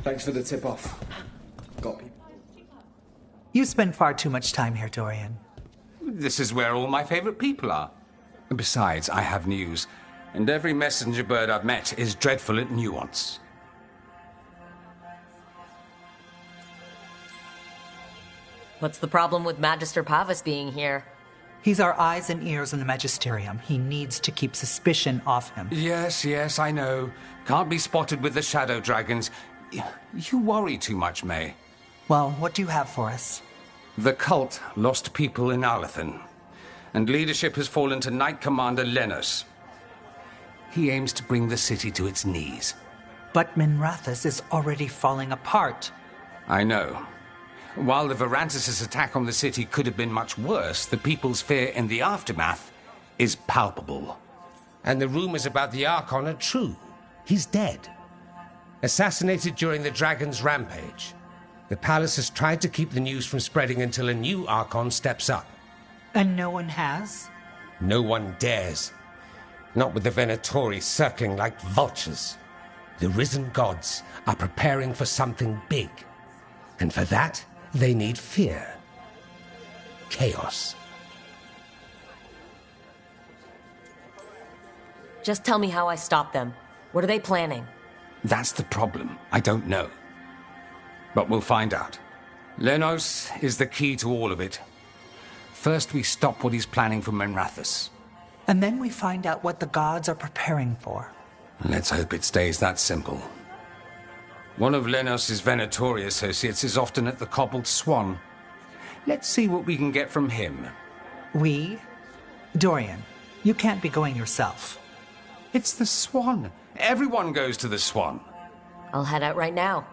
Thanks for the tip-off. Got people. You spend far too much time here, Dorian. This is where all my favorite people are. Besides, I have news, and every messenger bird I've met is dreadful at nuance. What's the problem with Magister Pavus being here? He's our eyes and ears in the Magisterium. He needs to keep suspicion off him. Yes, I know. Can't be spotted with the shadow dragons. You worry too much, May. Well, what do you have for us? The cult lost people in Alathan, and leadership has fallen to Knight Commander Lenos. He aims to bring the city to its knees. But Minrathous is already falling apart. I know. While the Varantis' attack on the city could have been much worse, the people's fear in the aftermath is palpable. And the rumors about the Archon are true. He's dead. Assassinated during the Dragon's rampage. The palace has tried to keep the news from spreading until a new Archon steps up. And no one has? No one dares. Not with the Venatori circling like vultures. The risen gods are preparing for something big. And for that, they need fear. Chaos. Just tell me how I stop them. What are they planning? That's the problem. I don't know. But we'll find out. Lenos is the key to all of it. First, we stop what he's planning for Minrathous. And then we find out what the gods are preparing for. Let's hope it stays that simple. One of Lenos' Venatori associates is often at the Cobbled Swan. Let's see what we can get from him. We? Dorian, you can't be going yourself. It's the Swan. Everyone goes to the Swan. I'll head out right now.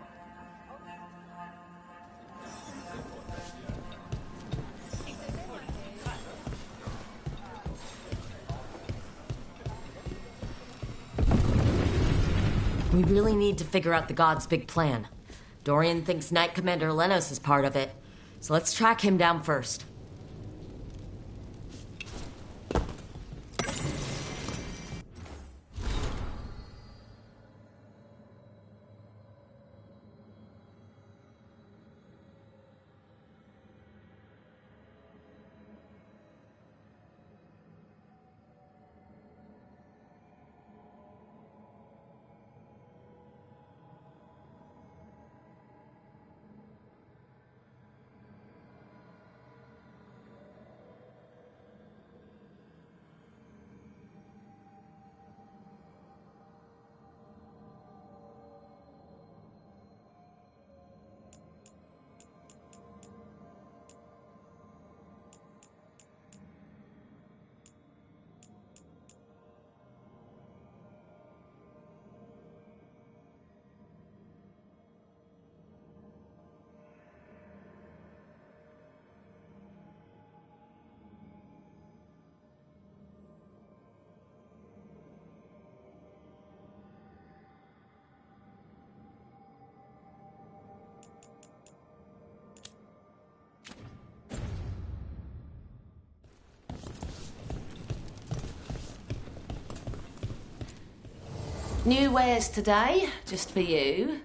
We really need to figure out the gods' big plan. Dorian thinks Knight Commander Lenos is part of it, so let's track him down first. New wares today, just for you.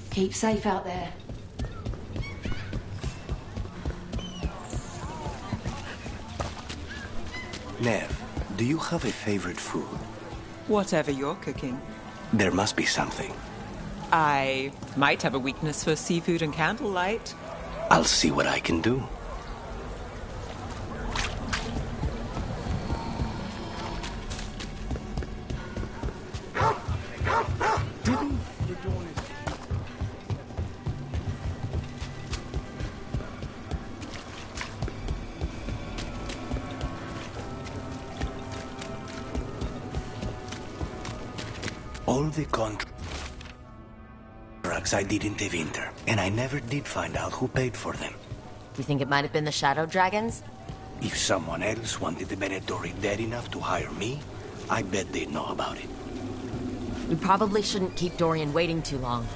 Keep safe out there. Nev, do you have a favorite food? Whatever you're cooking. There must be something. I might have a weakness for seafood and candlelight. I'll see what I can do. All the contracts I did in Tevinter, and I never did find out who paid for them. You think it might have been the Shadow Dragons? If someone else wanted the Venatori dead enough to hire me, I bet they'd know about it. We probably shouldn't keep Dorian waiting too long.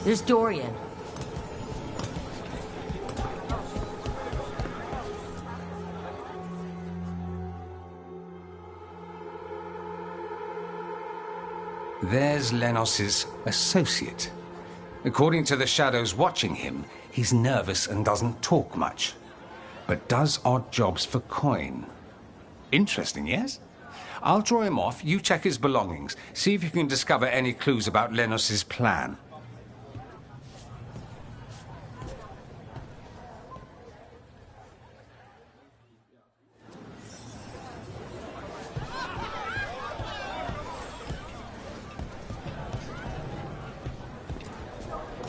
There's Dorian. There's Lenos's associate. According to the shadows watching him, he's nervous and doesn't talk much, but does odd jobs for coin. Interesting, yes? I'll draw him off, you check his belongings, see if you can discover any clues about Lenos's plan.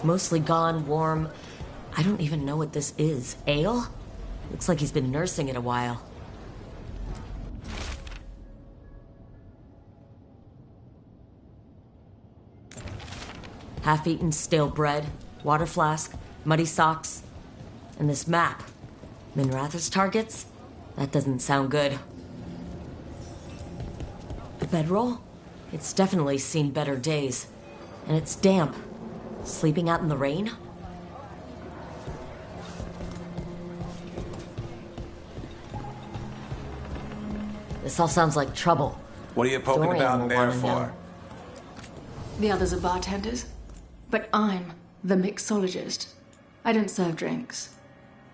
Mostly gone, warm. I don't even know what this is. Ale? Looks like he's been nursing it a while. Half-eaten stale bread, water flask, muddy socks, and this map. Minrath's targets? That doesn't sound good. The bedroll? It's definitely seen better days. And it's damp. Sleeping out in the rain? This all sounds like trouble. What are you poking Dorian about will in there wanna for? know. The others are bartenders. But I'm the mixologist. I don't serve drinks.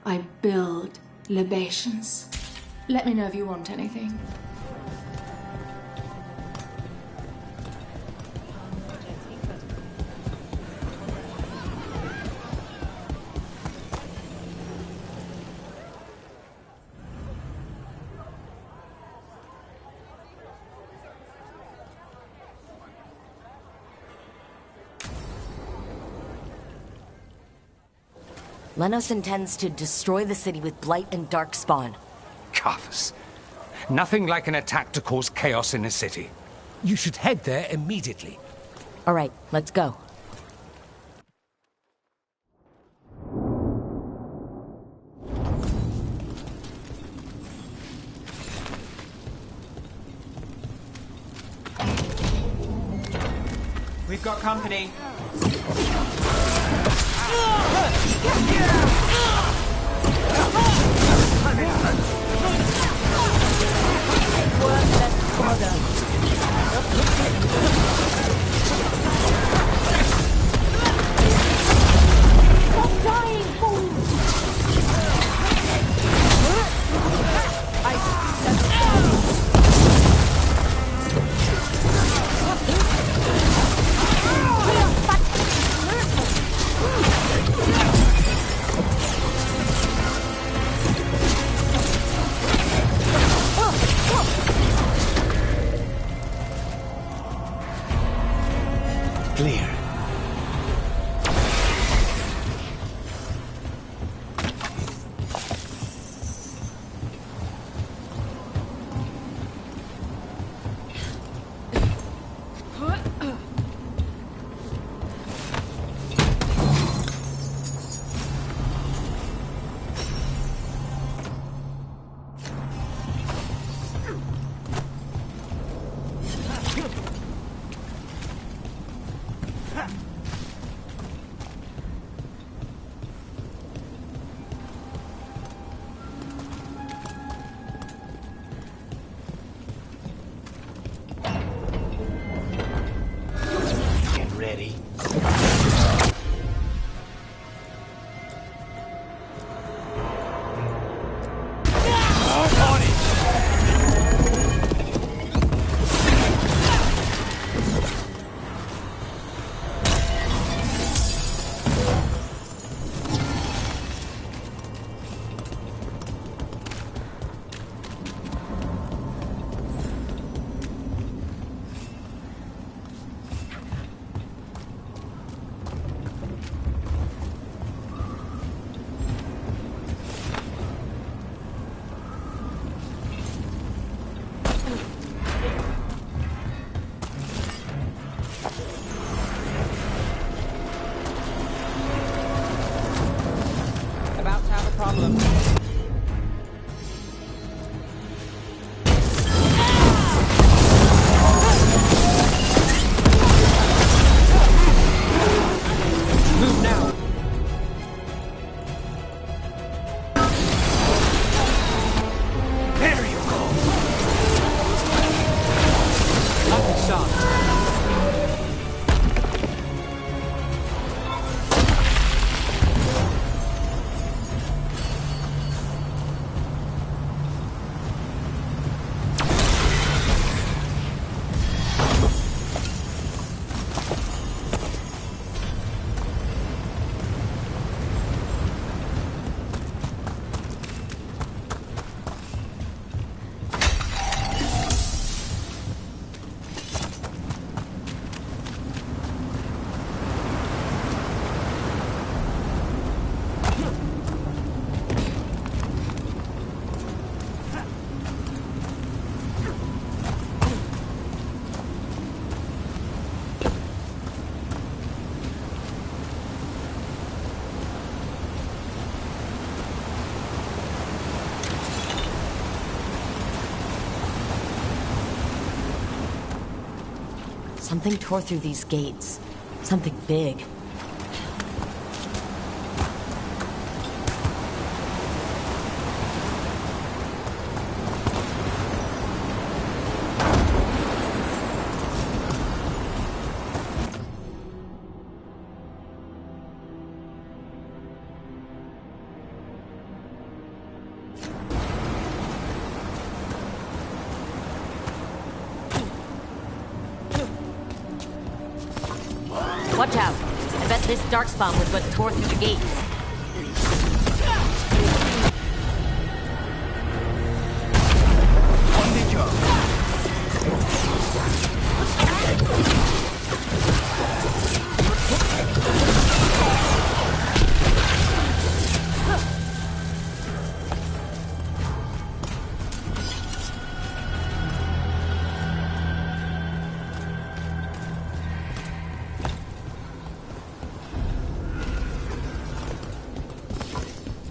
I build libations. Let me know if you want anything. Lenos intends to destroy the city with Blight and Darkspawn. Cuffs. Nothing like an attack to cause chaos in a city. You should head there immediately. All right, let's go. We've got company. Clear. Get ready. On it! About to have a problem. Something tore through these gates. Something big. Watch out. I bet this darkspawn was what tore through the gates. On the job.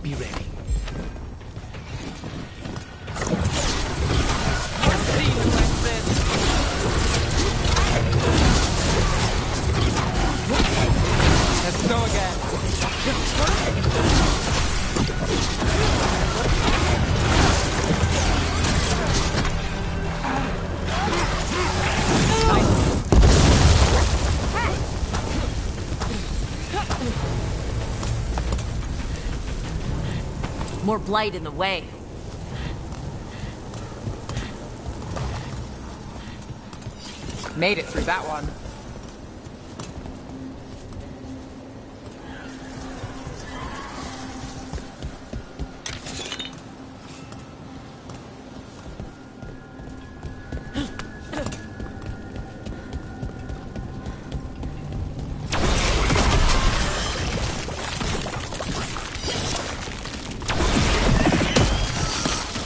Be ready. Let's go again. More blight in the way. Made it through that one.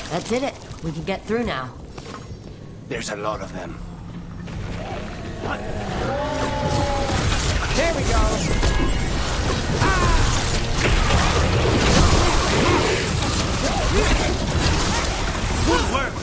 That did it. We can get through now. There's a lot of them. Here we go. Good work.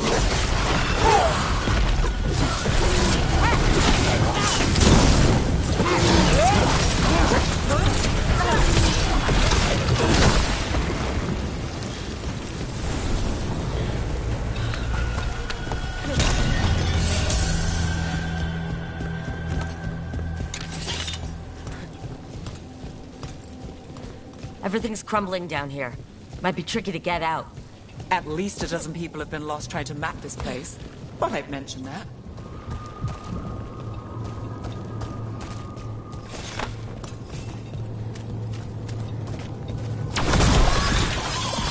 Everything's crumbling down here. Might be tricky to get out. At least a dozen people have been lost trying to map this place. Thought I'd mention that.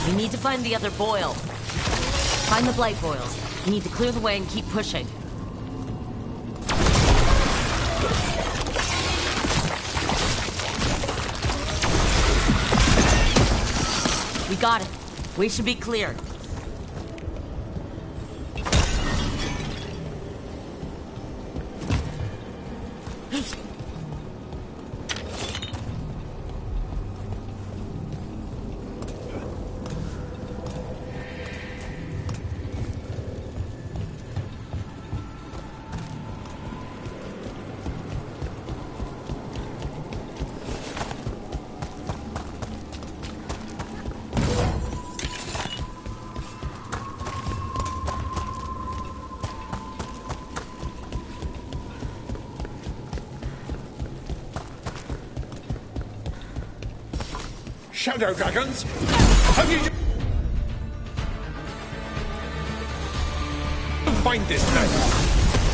We need to find the other boil. Find the blight boils. We need to clear the way and keep pushing. We got it. We should be clear. Shadow dragons? Have you... Find this place!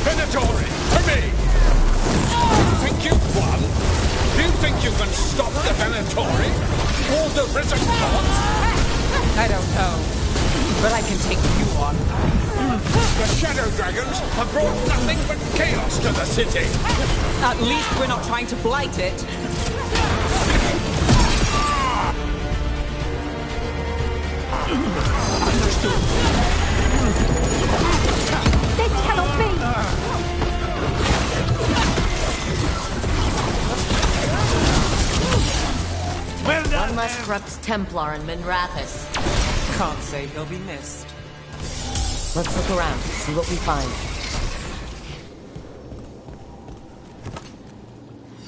Venatori, for me! You think you've won? Do you think you can stop the Venatori? Or the risen gods? I don't know, but I can take you on. The Shadow Dragons have brought nothing but chaos to the city! At least we're not trying to blight it. Understood. This cannot be! Well done. One less corrupt Templar in Minrathous. Can't say he'll be missed. Let's look around, see what we find.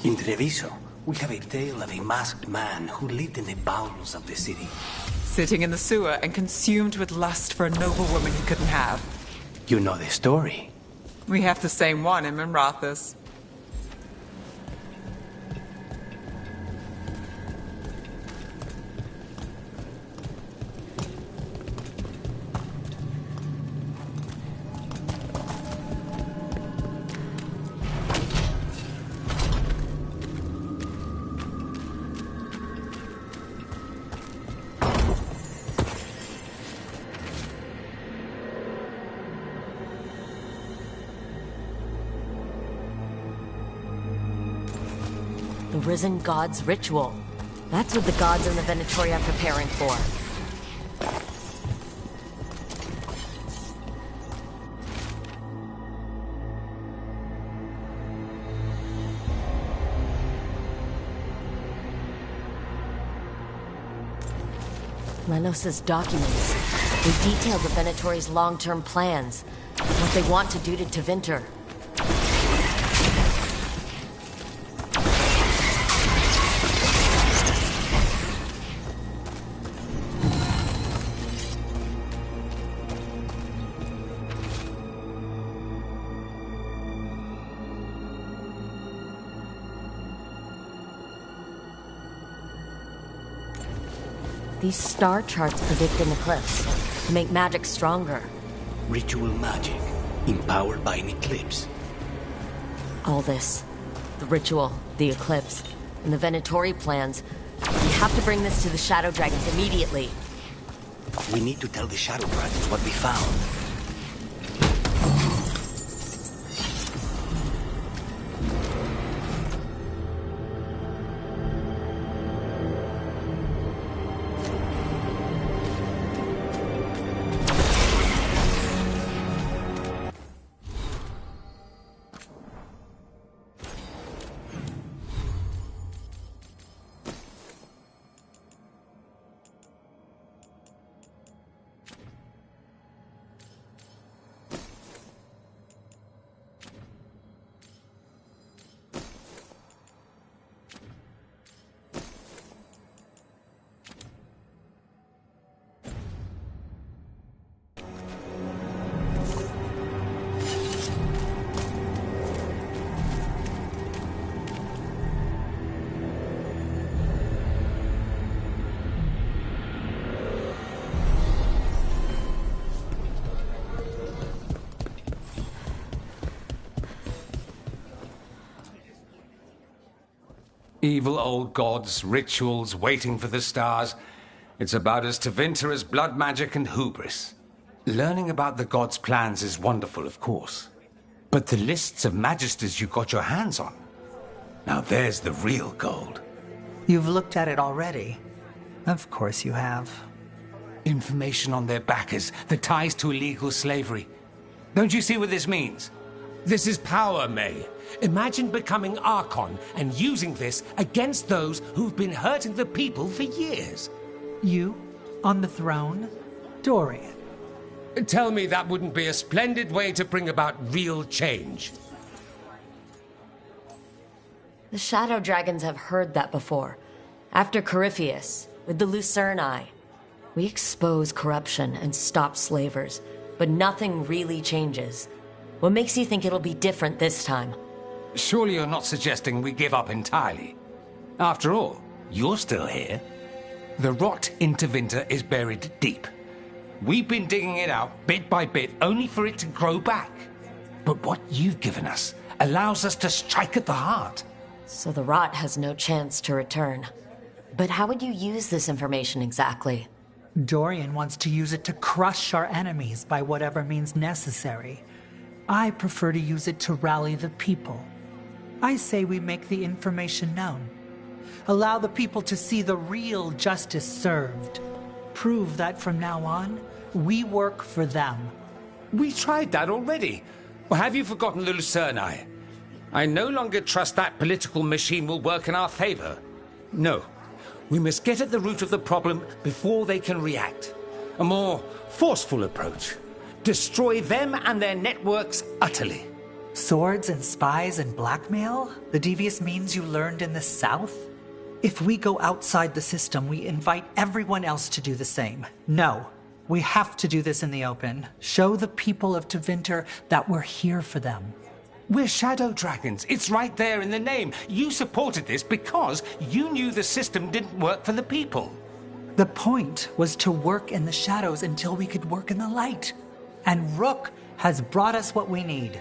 In Treviso, we have a tale of a masked man who lived in the bowels of the city. Sitting in the sewer and consumed with lust for a noble woman he couldn't have. You know the story. We have the same one in Minrathous. The risen god's ritual. That's what the gods in the Venatori are preparing for. Lenos' documents. They detail the Venatori's long-term plans, what they want to do to Tevinter. These star charts predict an eclipse to make magic stronger. Ritual magic, empowered by an eclipse. All this, the ritual, the eclipse, and the Venatori plans, we have to bring this to the Shadow Dragons immediately. We need to tell the Shadow Dragons what we found. Evil old gods, rituals, waiting for the stars. It's about as Tevinter as blood magic and hubris. Learning about the gods' plans is wonderful, of course. But the lists of magisters you got your hands on, now there's the real gold. You've looked at it already. Of course you have. Information on their backers, the ties to illegal slavery. Don't you see what this means? This is power, May. Imagine becoming Archon and using this against those who've been hurting the people for years. You? On the throne? Dorian. Tell me that wouldn't be a splendid way to bring about real change. The Shadow Dragons have heard that before. After Corypheus, with the Lucerni. We expose corruption and stop slavers, but nothing really changes. What makes you think it'll be different this time? Surely you're not suggesting we give up entirely. After all, you're still here. The rot in Tevinter is buried deep. We've been digging it out bit by bit only for it to grow back. But what you've given us allows us to strike at the heart. So the rot has no chance to return. But how would you use this information exactly? Dorian wants to use it to crush our enemies by whatever means necessary. I prefer to use it to rally the people. I say we make the information known. Allow the people to see the real justice served. Prove that from now on, we work for them. We tried that already. Or have you forgotten the Lucerni? I no longer trust that political machine will work in our favor. No. We must get at the root of the problem before they can react. A more forceful approach. Destroy them and their networks utterly. Swords and spies and blackmail? The devious means you learned in the South? If we go outside the system, we invite everyone else to do the same. No, we have to do this in the open. Show the people of Tevinter that we're here for them. We're shadow dragons. It's right there in the name. You supported this because you knew the system didn't work for the people. The point was to work in the shadows until we could work in the light. And Rook has brought us what we need.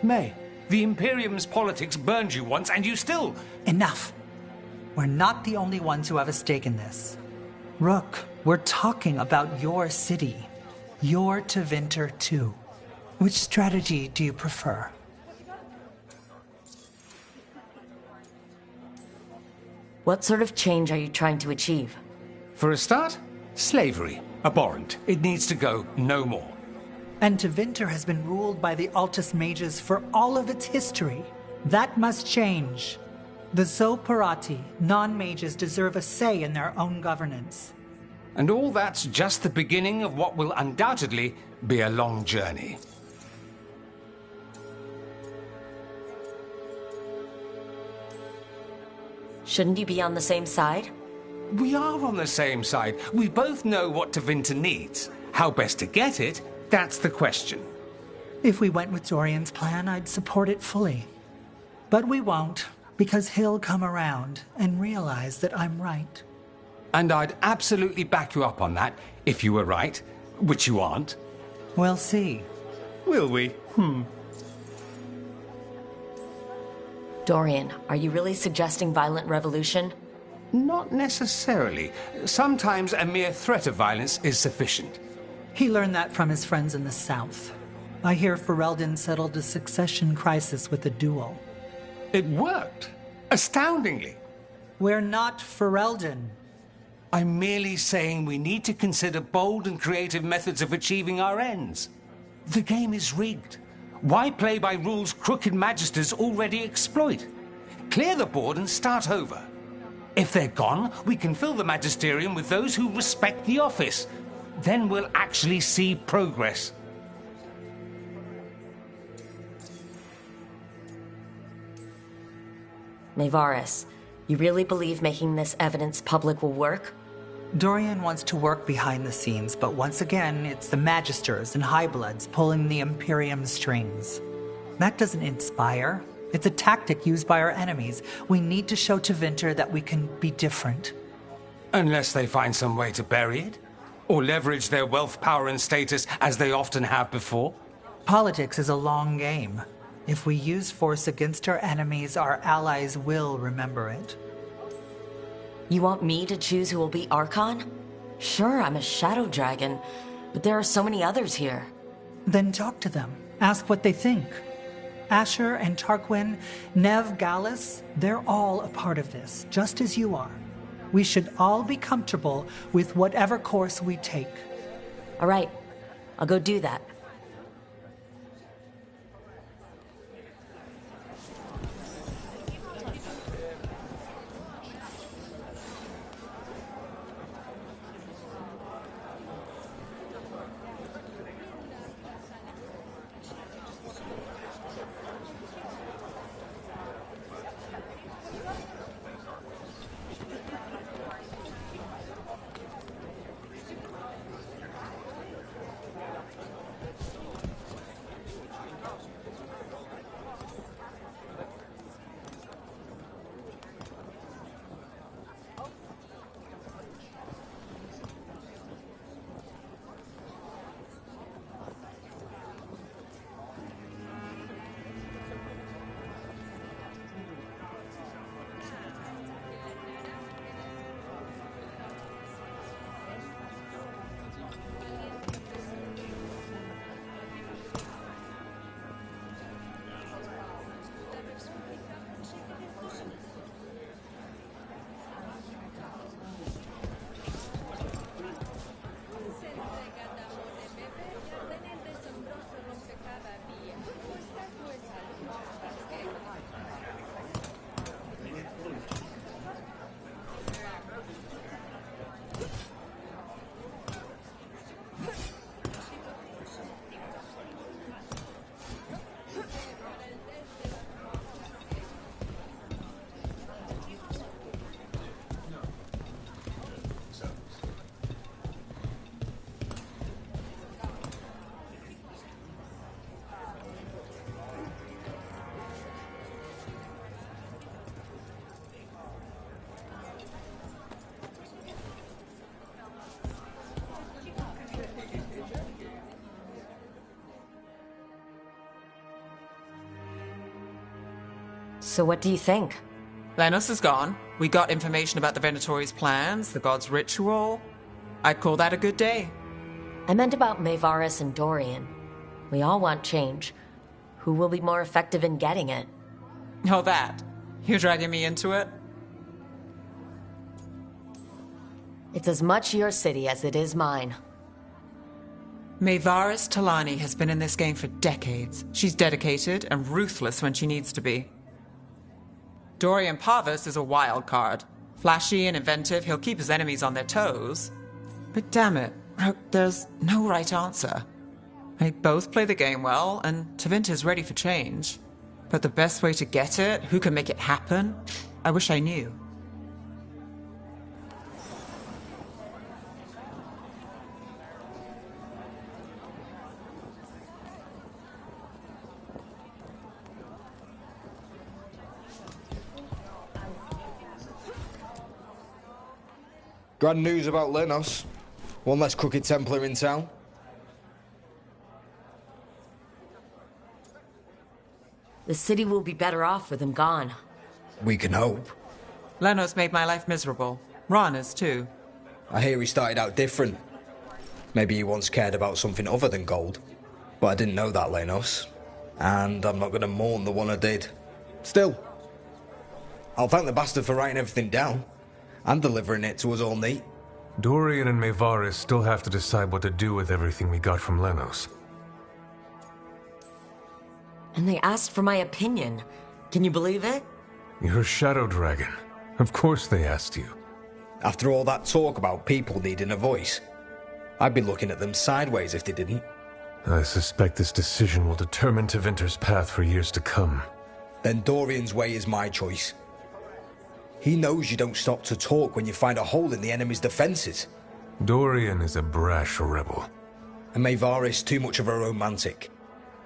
May, the Imperium's politics burned you once and you still... Enough. We're not the only ones who have a stake in this. Rook, we're talking about your city. Your Tevinter too. Which strategy do you prefer? What sort of change are you trying to achieve? For a start, slavery. Abhorrent. It needs to go no more. And Tevinter has been ruled by the Altus Mages for all of its history. That must change. The Zoparati, non-mages, deserve a say in their own governance. And all that's just the beginning of what will undoubtedly be a long journey. Shouldn't you be on the same side? We are on the same side. We both know what Tevinter needs. How best to get it, that's the question. If we went with Dorian's plan, I'd support it fully. But we won't, because he'll come around and realize that I'm right. And I'd absolutely back you up on that, if you were right, which you aren't. We'll see. Will we? Dorian, are you really suggesting violent revolution? Not necessarily. Sometimes a mere threat of violence is sufficient. He learned that from his friends in the South. I hear Ferelden settled a succession crisis with a duel. It worked. Astoundingly. We're not Ferelden. I'm merely saying we need to consider bold and creative methods of achieving our ends. The game is rigged. Why play by rules crooked magisters already exploit? Clear the board and start over. If they're gone, we can fill the magisterium with those who respect the office. Then we'll actually see progress. Nevaris, you really believe making this evidence public will work? Dorian wants to work behind the scenes, but once again, it's the Magisters and Highbloods pulling the Imperium strings. That doesn't inspire. It's a tactic used by our enemies. We need to show Tevinter that we can be different. Unless they find some way to bury it? Or leverage their wealth, power, and status as they often have before? Politics is a long game. If we use force against our enemies, our allies will remember it. You want me to choose who will be Archon? Sure, I'm a shadow dragon, but there are so many others here. Then talk to them. Ask what they think. Asher and Tarquin, Nev, Gallus, they're all a part of this, just as you are. We should all be comfortable with whatever course we take. All right, I'll go do that. So what do you think? Lenos is gone. We got information about the Venatori's plans, the god's ritual. I'd call that a good day. I meant about Maevaris and Dorian. We all want change. Who will be more effective in getting it? Oh, that. You're dragging me into it? It's as much your city as it is mine. Maevaris Talani has been in this game for decades. She's dedicated and ruthless when she needs to be. Dorian Parvis is a wild card. Flashy and inventive, he'll keep his enemies on their toes. But damn it, Rook, there's no right answer. They both play the game well, and Tevinter's ready for change. But the best way to get it, who can make it happen, I wish I knew. Grand news about Lenos. One less crooked Templar in town. The city will be better off with him gone. We can hope. Lenos made my life miserable. Rana's too. I hear he started out different. Maybe he once cared about something other than gold. But I didn't know that, Lenos. And I'm not going to mourn the one I did. Still, I'll thank the bastard for writing everything down. And delivering it to us all neat. Dorian and Maevaris still have to decide what to do with everything we got from Lenos. And they asked for my opinion. Can you believe it? You're a shadow dragon. Of course they asked you. After all that talk about people needing a voice, I'd be looking at them sideways if they didn't. I suspect this decision will determine Tevinter's path for years to come. Then Dorian's way is my choice. He knows you don't stop to talk when you find a hole in the enemy's defenses. Dorian is a brash rebel. And Maevaris too much of a romantic.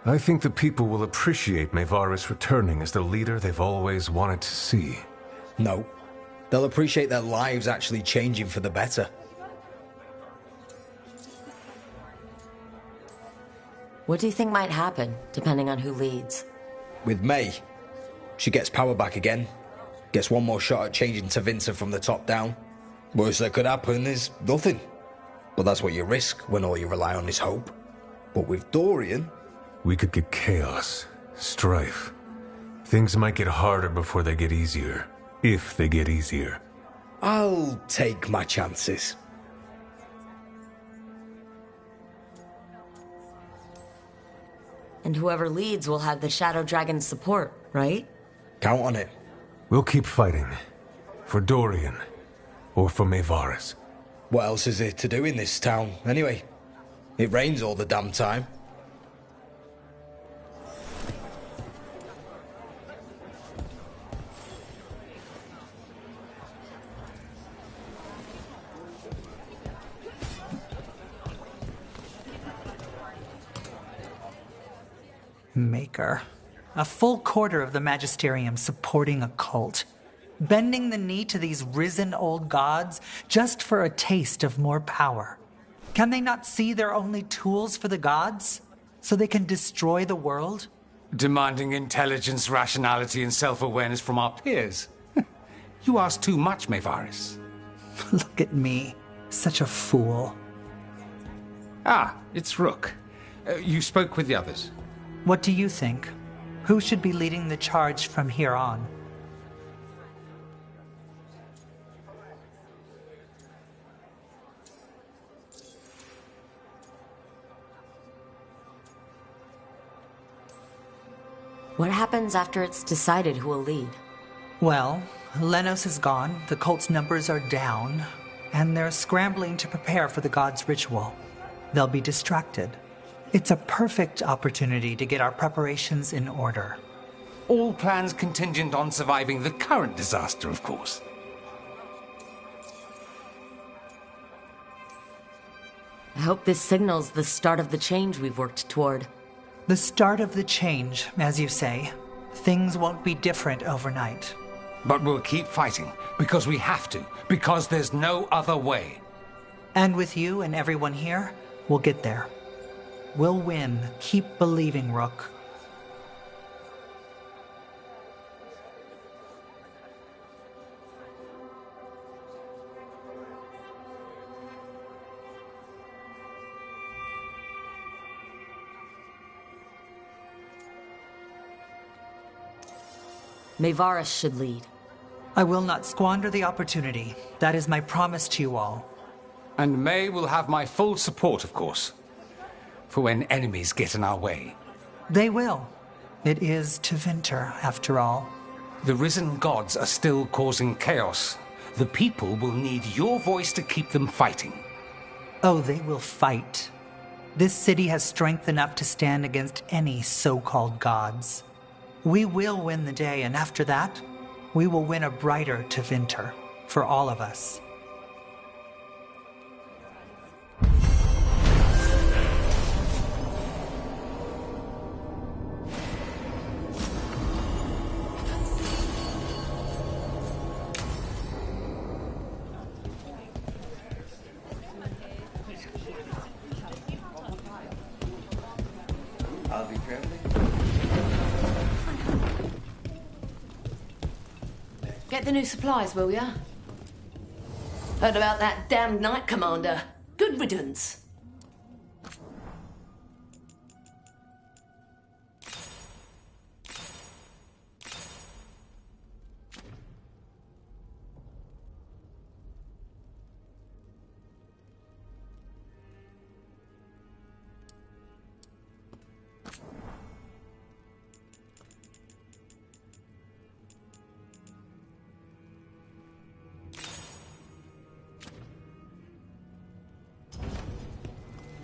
I think the people will appreciate Maevaris returning as the leader they've always wanted to see. No. They'll appreciate their lives actually changing for the better. What do you think might happen, depending on who leads? With May, she gets power back again. Gets one more shot at changing Tevinter from the top down. Worst that could happen is nothing. But that's what you risk when all you rely on is hope. But with Dorian... We could get chaos, strife. Things might get harder before they get easier. If they get easier. I'll take my chances. And whoever leads will have the Shadow Dragon's support, right? Count on it. We'll keep fighting. For Dorian. Or for Maevaris. What else is there to do in this town, anyway? It rains all the damn time. Maker. A full quarter of the Magisterium supporting a cult. Bending the knee to these risen old gods just for a taste of more power. Can they not see they're only tools for the gods? So they can destroy the world? Demanding intelligence, rationality, and self-awareness from our peers. You ask too much, Maevaris. Look at me. Such a fool. Ah, it's Rook. You spoke with the others. What do you think? Who should be leading the charge from here on? What happens after it's decided who will lead? Well, Lenos is gone, the cult's numbers are down, and they're scrambling to prepare for the god's ritual. They'll be distracted. It's a perfect opportunity to get our preparations in order. All plans contingent on surviving the current disaster, of course. I hope this signals the start of the change we've worked toward. The start of the change, as you say. Things won't be different overnight. But we'll keep fighting, because we have to, because there's no other way. And with you and everyone here, we'll get there. We'll win. Keep believing, Rook. Varys should lead. I will not squander the opportunity. That is my promise to you all. And May will have my full support, of course, for when enemies get in our way. They will. It is to Winter, after all. The risen gods are still causing chaos. The people will need your voice to keep them fighting. Oh, they will fight. This city has strength enough to stand against any so-called gods. We will win the day, and after that, we will win a brighter to Winter for all of us. Get the new supplies, will ya? Heard about that damned Knight Commander. Good riddance.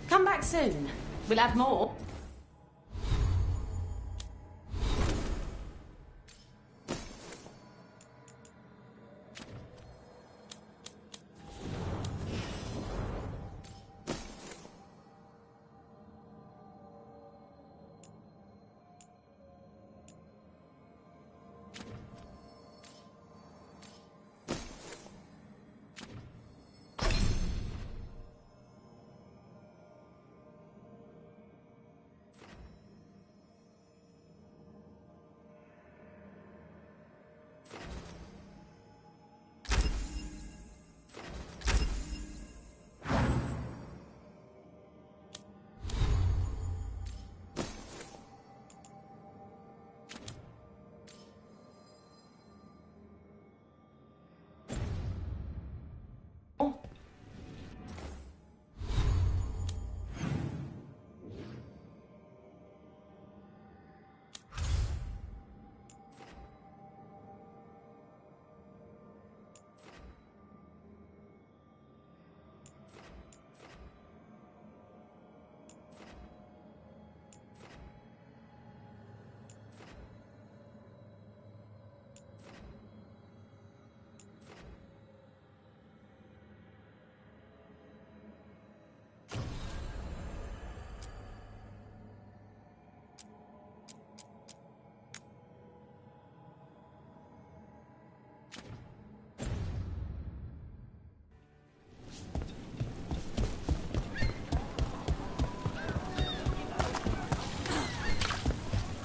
Come back soon. We'll have more.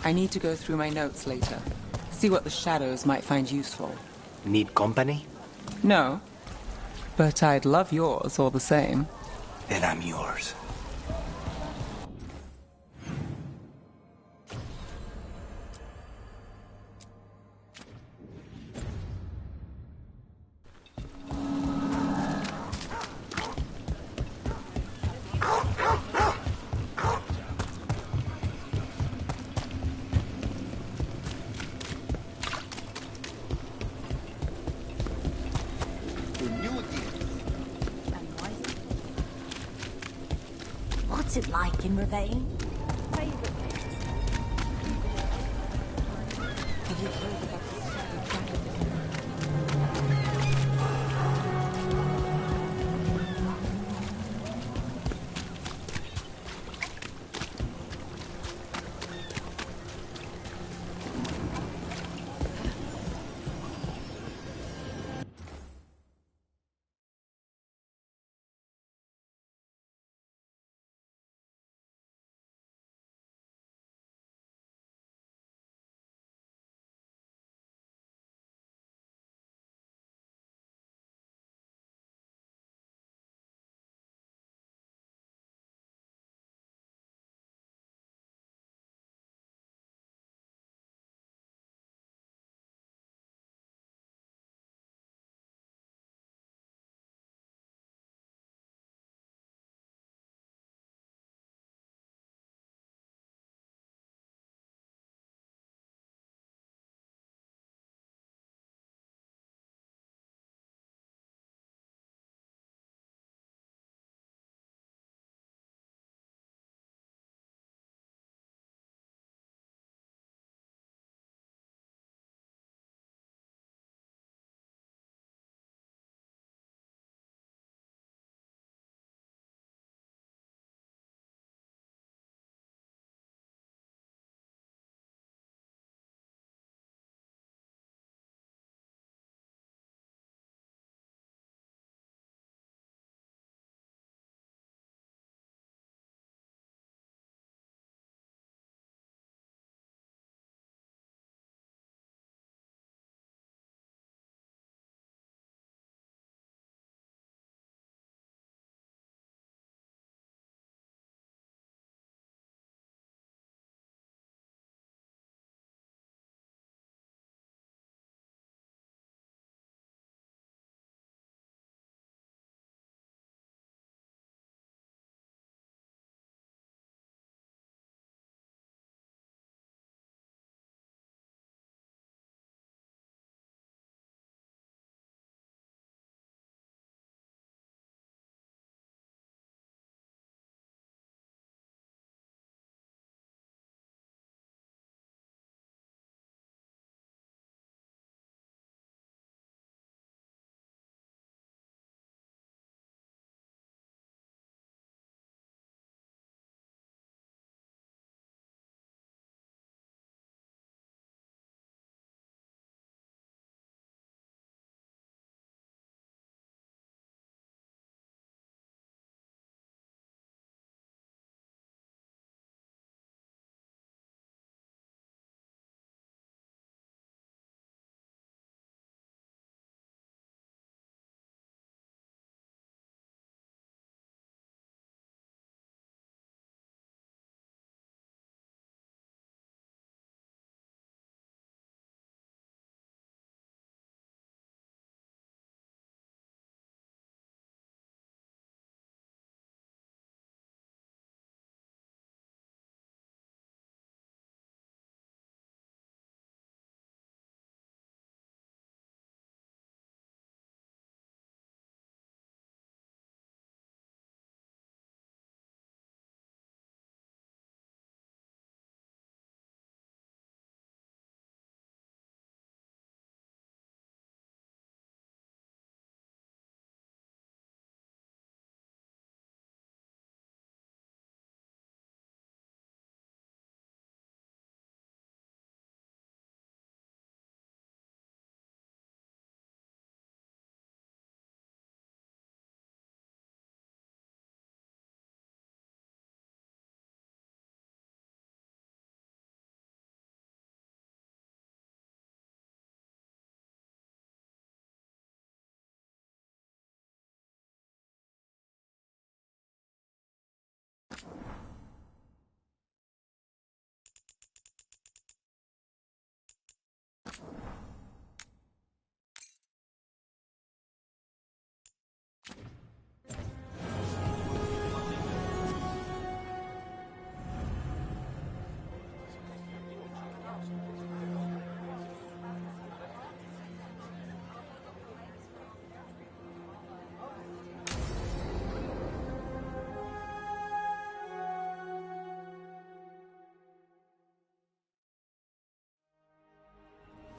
I need to go through my notes later. See what the shadows might find useful. Need company? No. But I'd love yours all the same. Then I'm yours. What's it like in Ravane? Have you heard about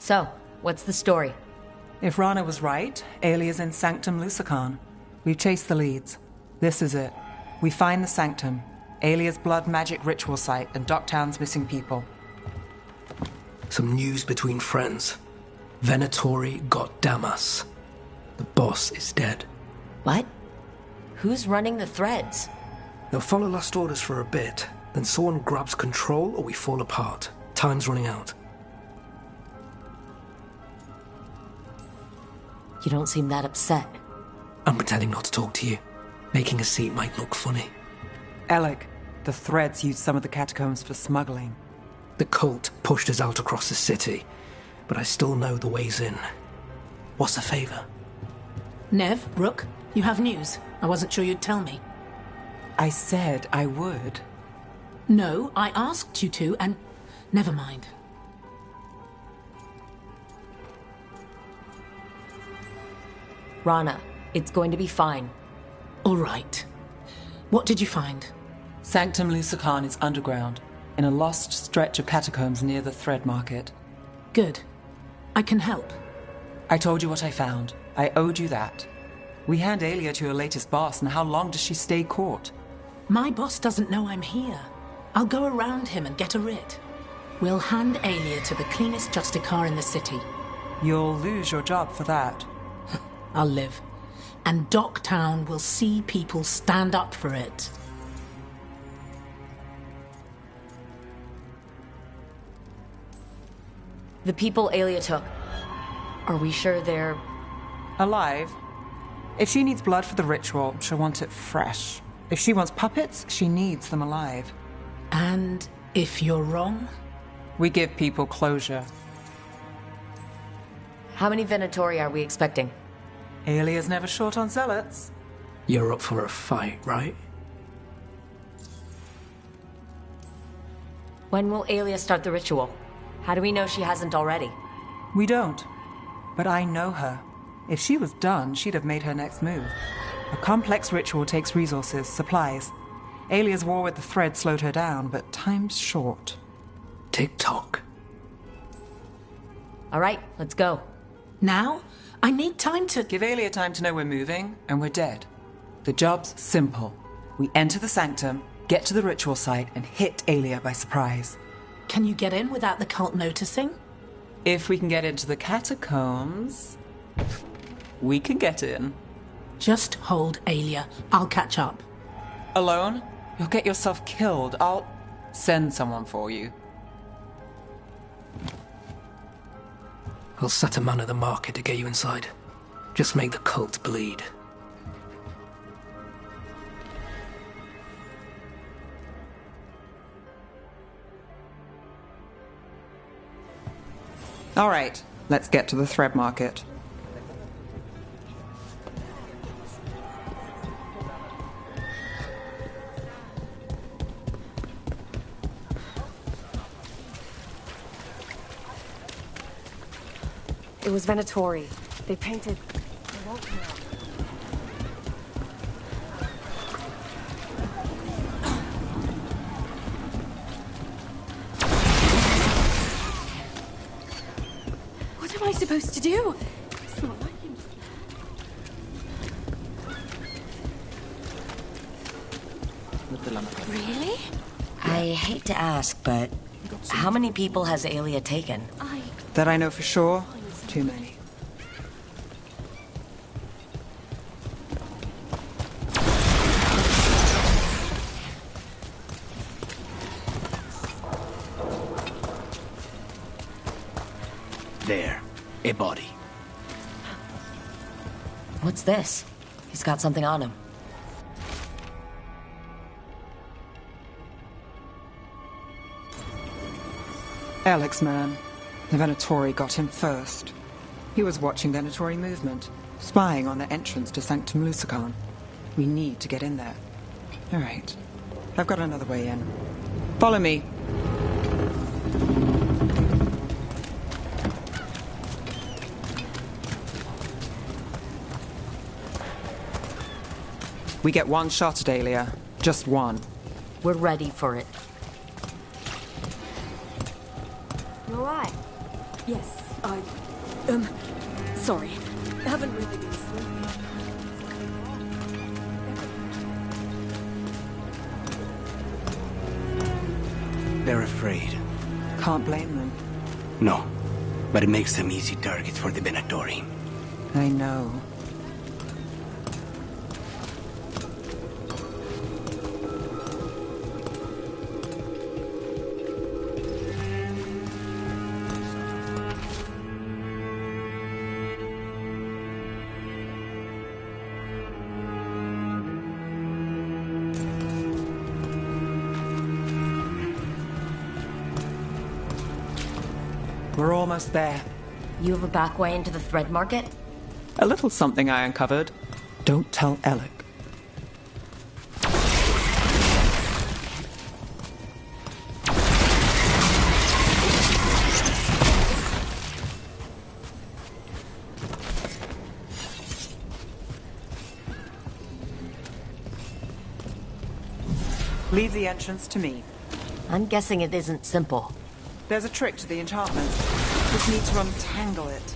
So, what's the story? If Rana was right, Alia's in Sanctum Lucican. We've chased the leads. This is it. We find the Sanctum, Alia's blood magic ritual site, and Docktown's missing people. Some news between friends. Venatori got Damas. The boss is dead. What? Who's running the threads? They'll follow last orders for a bit, then someone grabs control or we fall apart. Time's running out. You don't seem that upset. I'm pretending not to talk to you. Making a seat might look funny. Alec, the threads used some of the catacombs for smuggling. The cult pushed us out across the city, but I still know the ways in. What's the favor? Nev, Rook, you have news. I wasn't sure you'd tell me. I said I would. No, I asked you to, and never mind. Rana, it's going to be fine. All right. What did you find? Sanctum Lucican is underground, in a lost stretch of catacombs near the Thread Market. Good. I can help. I told you what I found. I owed you that. We hand Alia to your latest boss, and how long does she stay caught? My boss doesn't know I'm here. I'll go around him and get a writ. We'll hand Alia to the cleanest Justicar in the city. You'll lose your job for that. I'll live. And Docktown will see people stand up for it. The people Alia took, are we sure they're... alive? If she needs blood for the ritual, she'll want it fresh. If she wants puppets, she needs them alive. And if you're wrong? We give people closure. How many Venatori are we expecting? Alia's never short on zealots. You're up for a fight, right? When will Alia start the ritual? How do we know she hasn't already? We don't. But I know her. If she was done, she'd have made her next move. A complex ritual takes resources, supplies. Alia's war with the Thread slowed her down, but time's short. Tick-tock. All right, let's go. Now? I need time to... Give Alia time to know we're moving, and we're dead. The job's simple. We enter the Sanctum, get to the ritual site, and hit Alia by surprise. Can you get in without the cult noticing? If we can get into the catacombs, we can get in. Just hold Alia. I'll catch up. Alone? You'll get yourself killed. I'll send someone for you. I'll set a man at the market to get you inside. Just make the cult bleed. All right, let's get to the Thread Market. It was Venatori. They painted the wall canal. What am I supposed to do? It's not like him. Really? I hate to ask, but how many people has Alia taken? That I know for sure, too many. There. A body. What's this? He's got something on him. Alex, man. The Venatori got him first. He was watching the Venatori movement, spying on the entrance to Sanctum Lucican. We need to get in there. All right. I've got another way in. Follow me. We get one shot at Alia. Just one. We're ready for it. You all right? Yes. Sorry. Haven't really been sleeping. They're afraid. Can't blame them. No, but it makes them easy targets for the Venatori. I know. We're almost there. You have a back way into the thread market? A little something I uncovered. Don't tell Alec. Leave the entrance to me. I'm guessing it isn't simple. There's a trick to the enchantment. Just need to untangle it.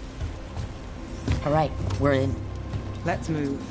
All right, we're in. Let's move.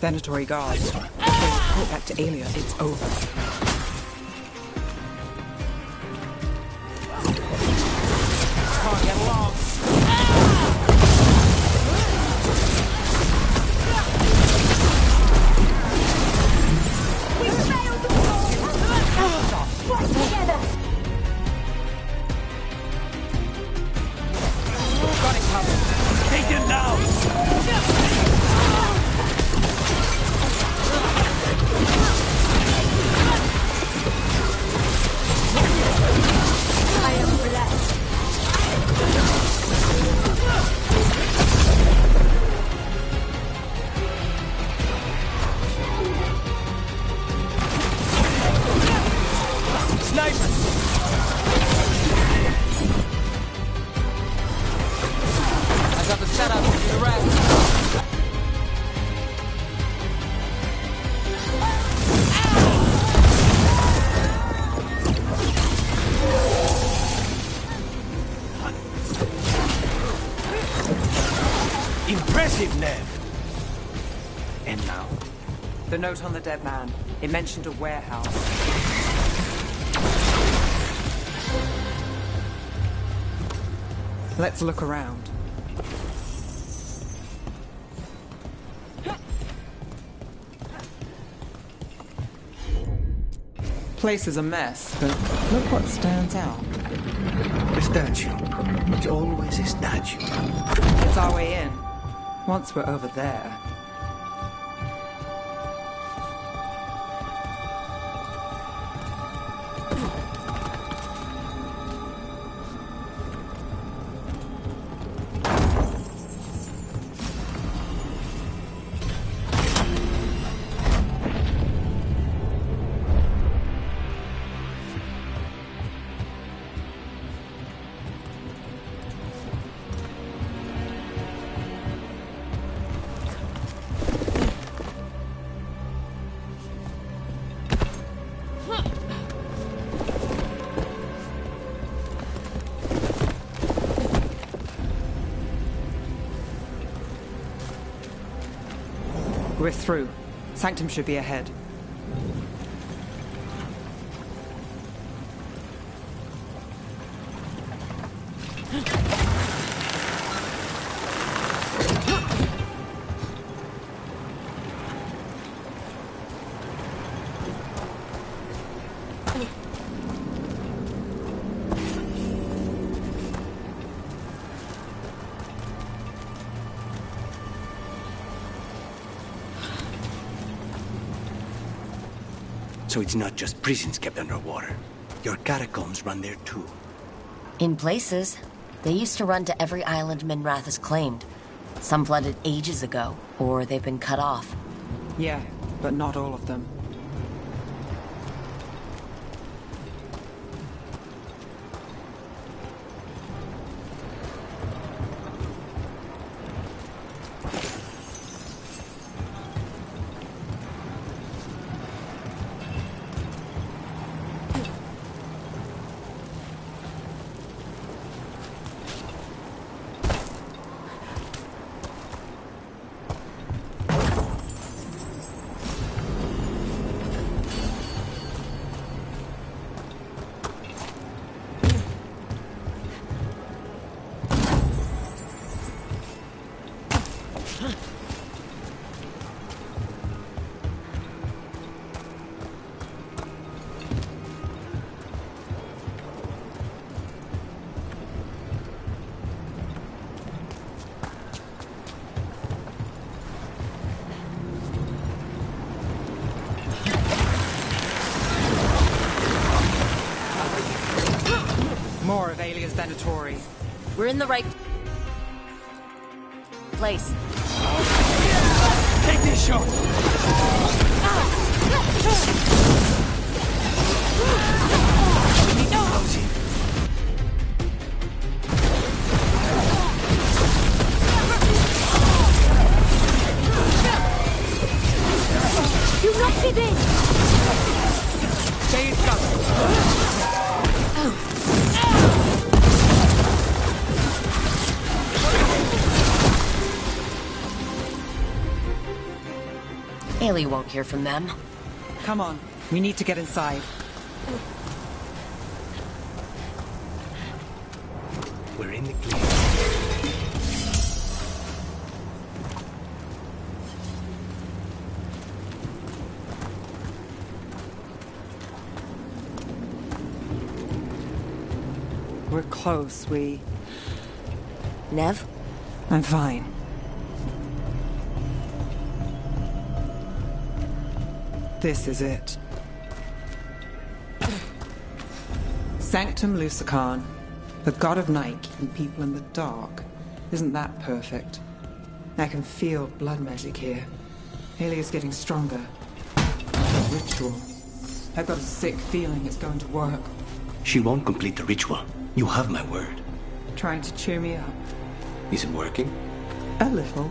Venatory guards. If they report back to Aelia, it's over. Can't get along. We failed the war! Work together! Got it covered. Take them down! I am blessed. Sniper! I got the setup to do the rest. Impressive, Nev! And now? The note on the dead man. It mentioned a warehouse. Let's look around. Place is a mess, but look what stands out. A statue. It's always a statue. It's our way in. Once we're over there. We're through. Sanctum should be ahead. So it's not just prisons kept underwater. Your catacombs run there too. In places. They used to run to every island Minrath has claimed. Some flooded ages ago, or they've been cut off. Yeah, but not all of them. More of Alia's Venatori. We're in the right place. Take this shot! You knocked it in! Stay in cover. Ailey won't hear from them. Come on, we need to get inside. We're in the clear. We're close, Nev? I'm fine. This is it. Sanctum Lucican, the god of night keeping people in the dark. Isn't that perfect? I can feel blood magic here. Alia's getting stronger. Ritual. I've got a sick feeling it's going to work. She won't complete the ritual. You have my word. Trying to cheer me up. Is it working? A little.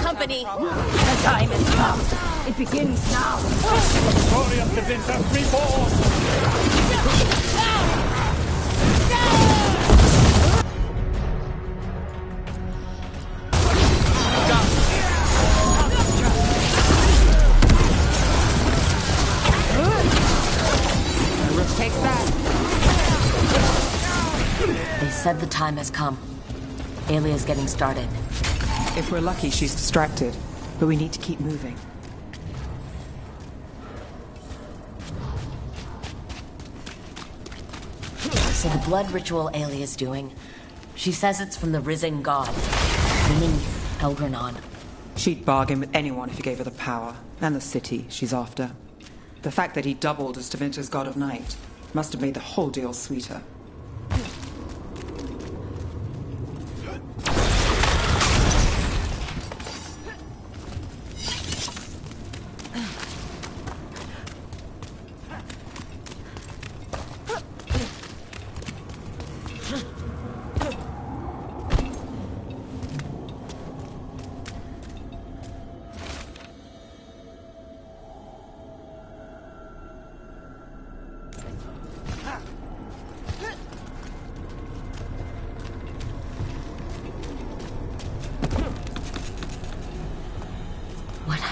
Company. The time has come. It begins now. Glory of the Winter reborn! Rook takes that. They said the time has come. Alia's getting started. If we're lucky, she's distracted. But we need to keep moving. So the blood ritual Alia's doing, she says it's from the risen god, meaning Elgranon. She'd bargain with anyone if he gave her the power, and the city she's after. The fact that he doubled as Tevinter's god of night must have made the whole deal sweeter.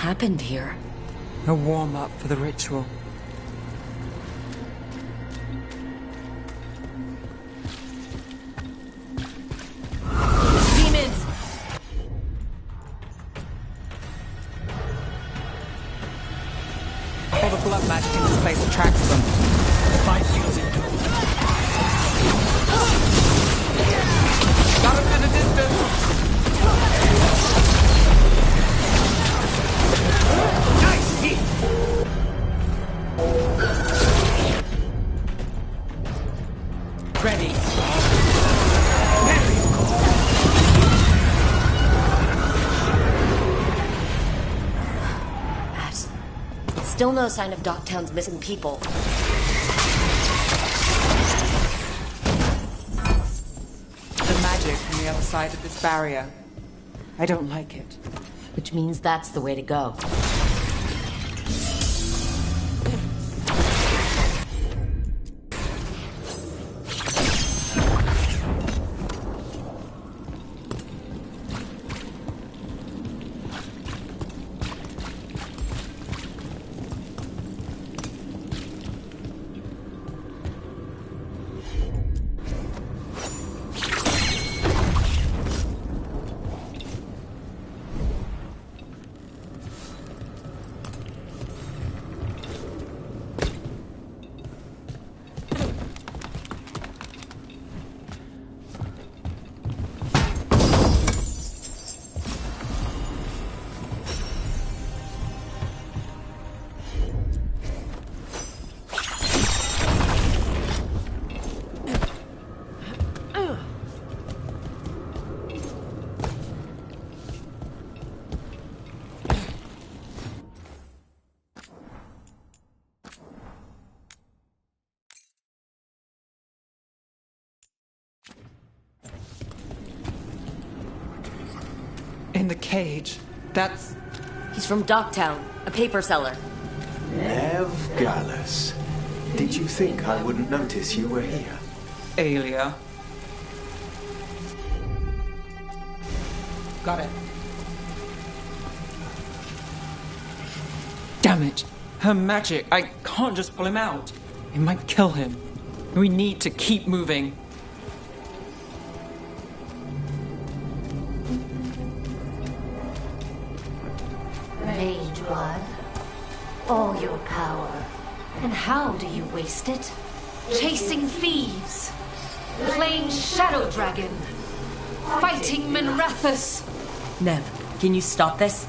happened here? A warm-up for the ritual. Demons! All the blood magic in this place attracts them. If I use it, got him at a distance! nice hit! Ready. There you go. Still no sign of Docktown's missing people. The magic from the other side of this barrier. I don't like it. Which means that's the way to go. In the cage. That's... He's from Docktown, a paper seller. Nev Gallus. Did you think I wouldn't notice you were here? Alia. Got it. Damn it. Her magic. I can't just pull him out. It might kill him. We need to keep moving. Mage blood. All your power. And how do you waste it? Chasing thieves. Playing Shadow Dragon. Fighting Minrathus. Nev, can you stop this?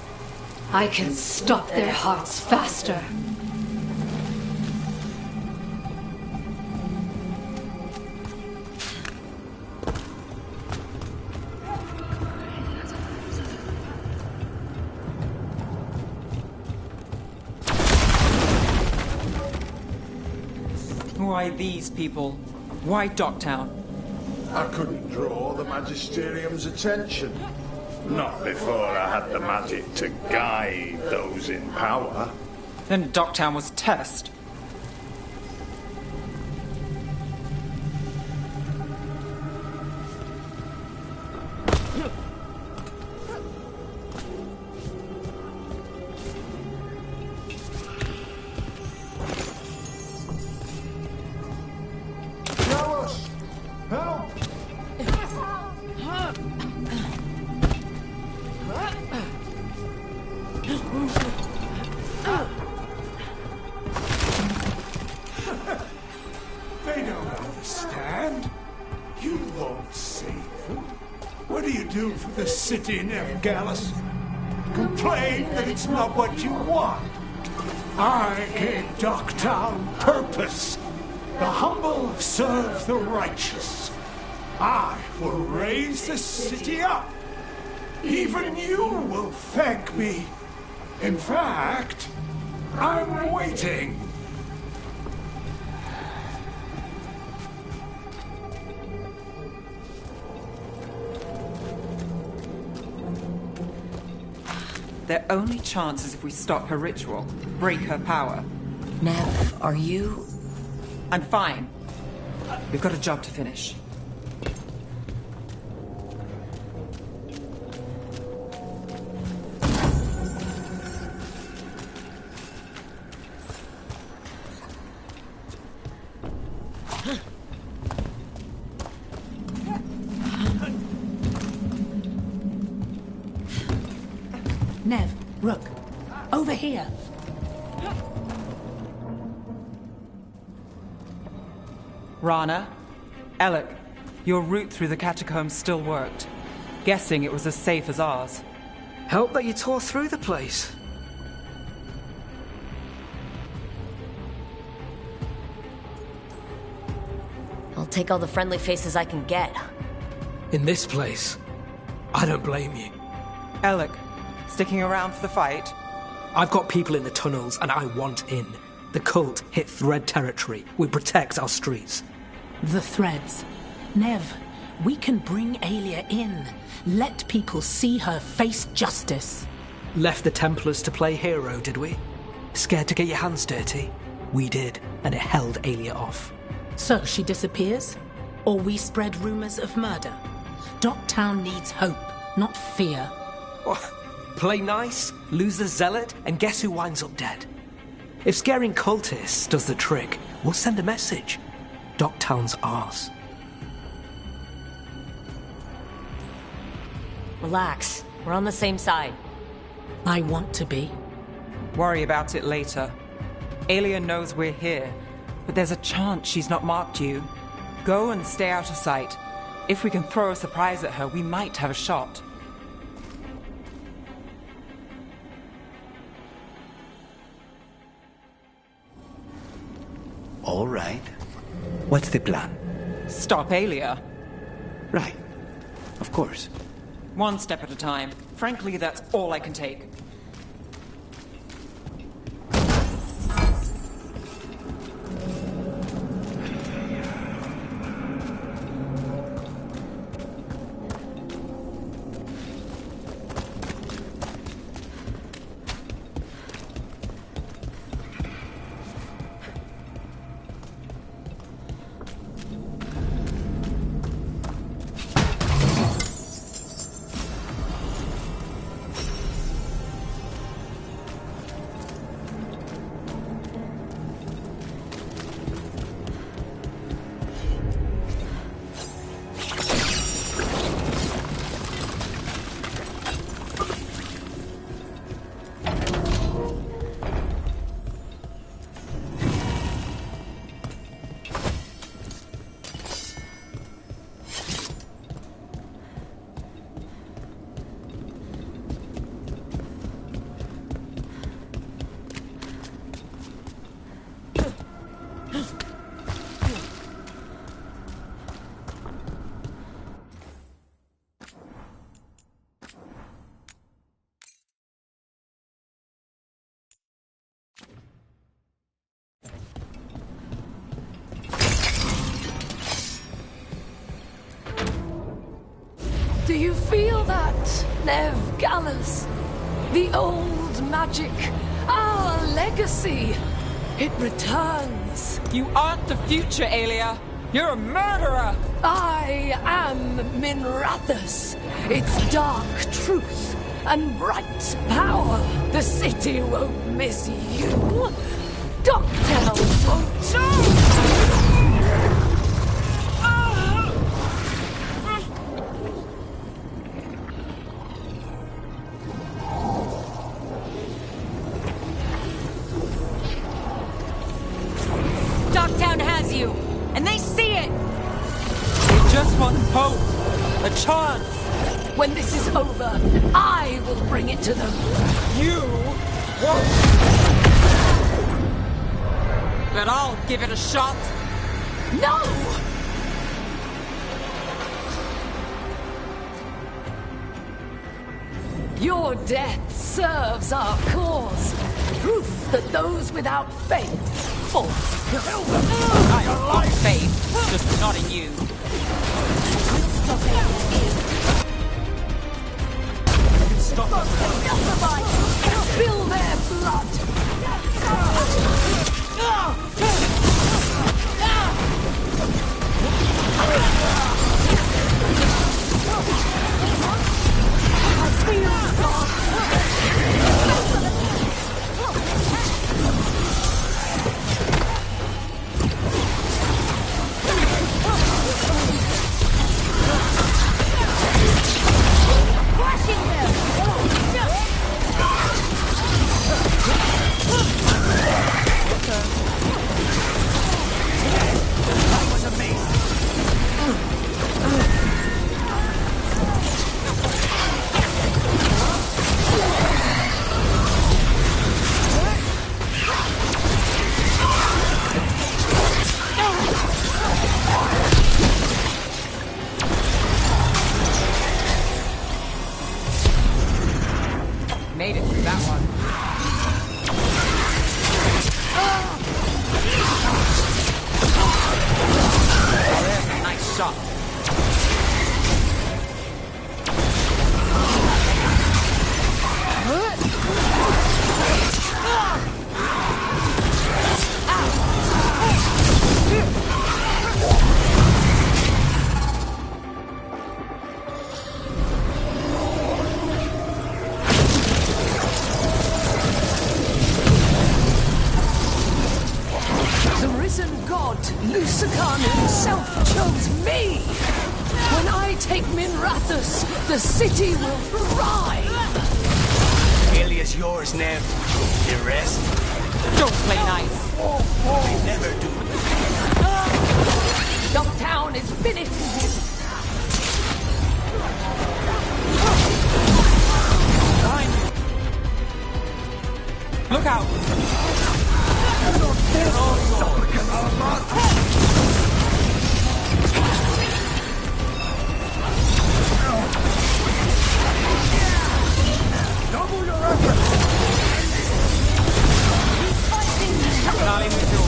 I can stop their hearts faster. Why these people? Why Docktown? I couldn't draw the Magisterium's attention. Not before I had the magic to guide those in power. Then Docktown was test. Help! They don't understand. You won't save them. What do you do for the city, Nev Gallus? Complain that it's not what you want. I gave Docktown purpose. The humble serve the righteous. I will raise the city up. Even you will thank me. In fact, I'm waiting. Their only chance is if we stop her ritual, break her power. Nev, are you... I'm fine. We've got a job to finish. here. Rana, Alec, your route through the catacombs still worked. Guessing it was as safe as ours. Help that you tore through the place. I'll take all the friendly faces I can get. In this place, I don't blame you. Alec, sticking around for the fight? I've got people in the tunnels and I want in. The cult hit Thread territory. We protect our streets. The threads. Nev, we can bring Aelia in. Let people see her face justice. Left the Templars to play hero, did we? Scared to get your hands dirty? We did, and it held Aelia off. So she disappears? Or we spread rumors of murder? Docktown needs hope, not fear. What? Play nice, lose the zealot, and guess who winds up dead? If scaring cultists does the trick, we'll send a message. Docktown's ours. Relax. We're on the same side. I want to be. Worry about it later. Aelia knows we're here, but there's a chance she's not marked you. Go and stay out of sight. If we can throw a surprise at her, we might have a shot. All right. What's the plan? Stop Aelia. Right. Of course. One step at a time. Frankly, that's all I can take. Do you feel that, Nev Gallus? The old magic, our legacy. It returns. You aren't the future, Aelia. You're a murderer. I am Minrathus. Its dark truth and bright power. The city won't miss you. Docktown won't too. Docktown has you, and they see it! We just want hope. A chance. When this is over, I will bring it to them. You won't. But I'll give it a shot. No! Your death serves our cause. Proof that those without faith fall. I have got faith, just not in you. Stop them! Spill their blood! I feel God! Crushing them! Lucican himself chose me! When I take Minrathous, the city will thrive! Alia's yours, Nev. The rest? Don't play nice. I never do. Dogtown is finished with him! Look out! Double your effort! Darling, with you.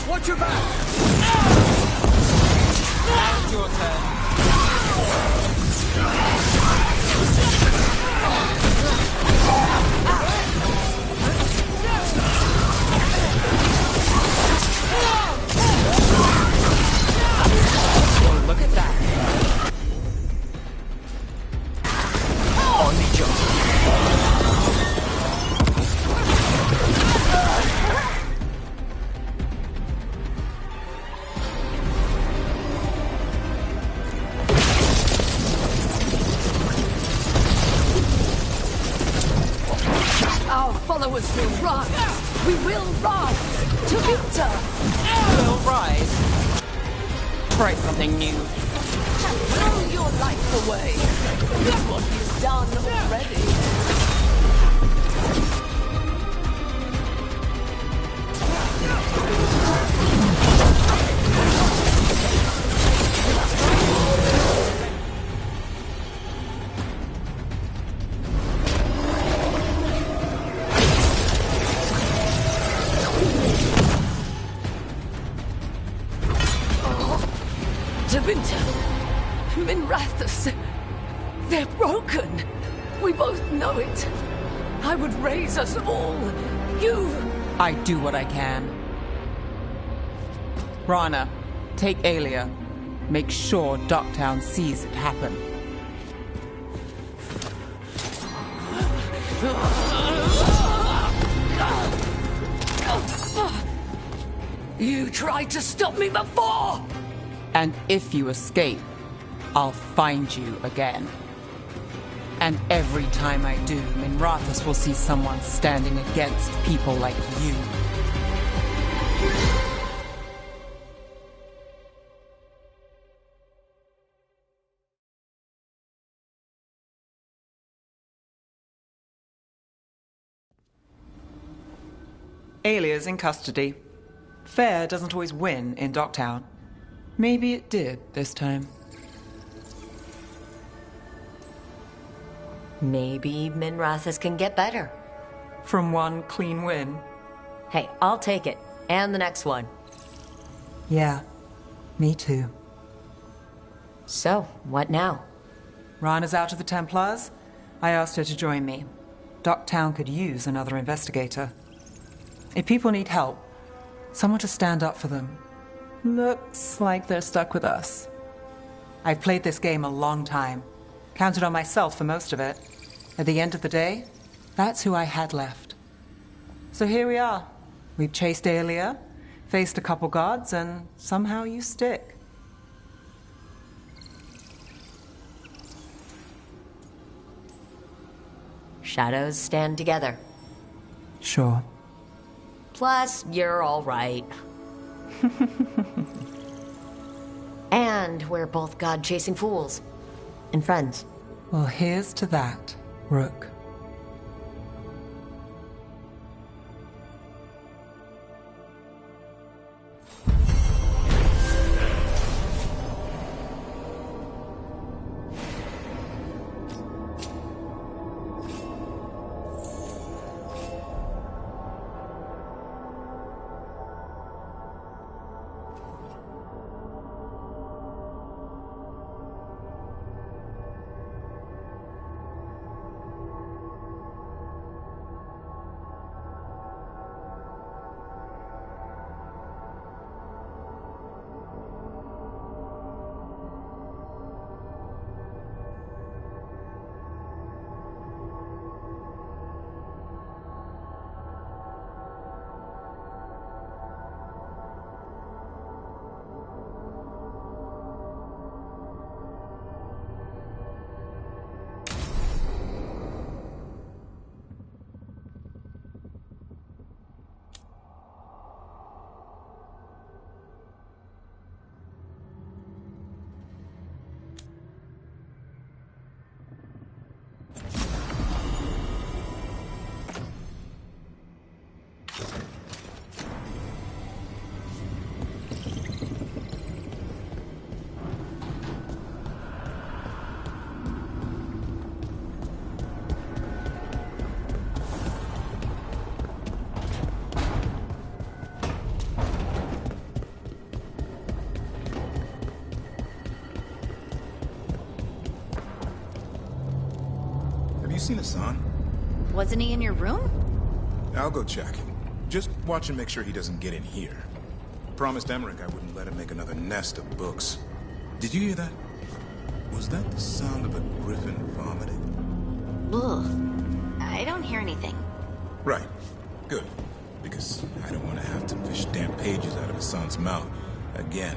Watch your back! Now it's your turn. Oh, look at that. On the job. Our followers will rise! We will rise! To victor! Will rise. Try something new. Throw your life away! Look what you've done already! Minrathous, they're broken. We both know it. I would raise us all. You... I do what I can. Rana, take Alia. Make sure Dogtown sees it happen. You tried to stop me before! And if you escape, I'll find you again. And every time I do, Minrathous will see someone standing against people like you. Alia's in custody. Fair doesn't always win in Dogtown. Maybe it did this time. Maybe Minrathous can get better. From one clean win. Hey, I'll take it. And the next one. Yeah, me too. So, what now? Rana's out of the Templars. I asked her to join me. Dogtown could use another investigator. If people need help, someone to stand up for them. Looks like they're stuck with us. I've played this game a long time. Counted on myself for most of it. At the end of the day, that's who I had left. So here we are. We've chased Alia, faced a couple guards, and somehow you stick. Shadows stand together. Sure. Plus, you're all right. And we're both god-chasing fools. And friends. Well, here's to that, Rook. you seen Hassan? Wasn't he in your room? I'll go check. Just watch and make sure he doesn't get in here. Promised Emmerich I wouldn't let him make another nest of books. Did you hear that? Was that the sound of a griffin vomiting? Ugh. I don't hear anything. Right. Good. Because I don't want to have to fish damn pages out of Hassan's mouth again.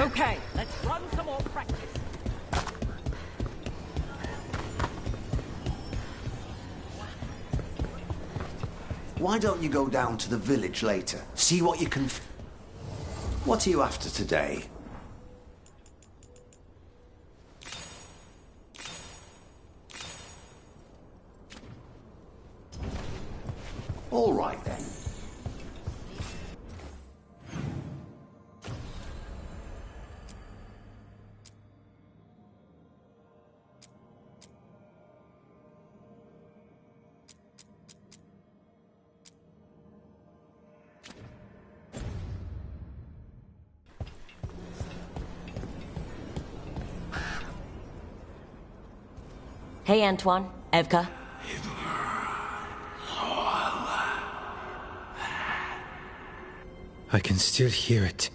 Okay, let's run some more practice. Why don't you go down to the village later? See what you can... What are you after today? All right, then. Hey, Antoine. Evka. I can still hear it.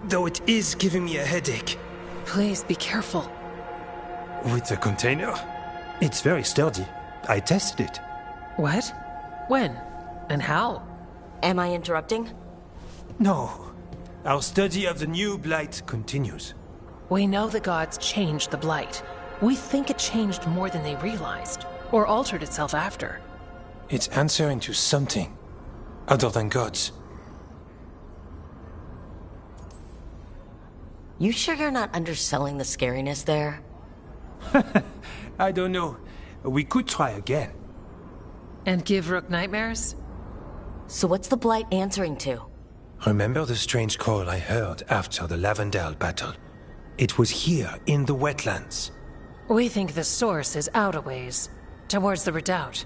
Though it is giving me a headache. Please be careful. With the container? It's very sturdy. I tested it. What? When? And how? Am I interrupting? No. Our study of the new blight continues. We know the gods changed the blight. We think it changed more than they realized, or altered itself after. It's answering to something other than gods. You sure you're not underselling the scariness there? I don't know. We could try again. And give Rook nightmares? So what's the blight answering to? Remember the strange call I heard after the Lavendale battle? It was here, in the wetlands. We think the source is out a ways, towards the redoubt.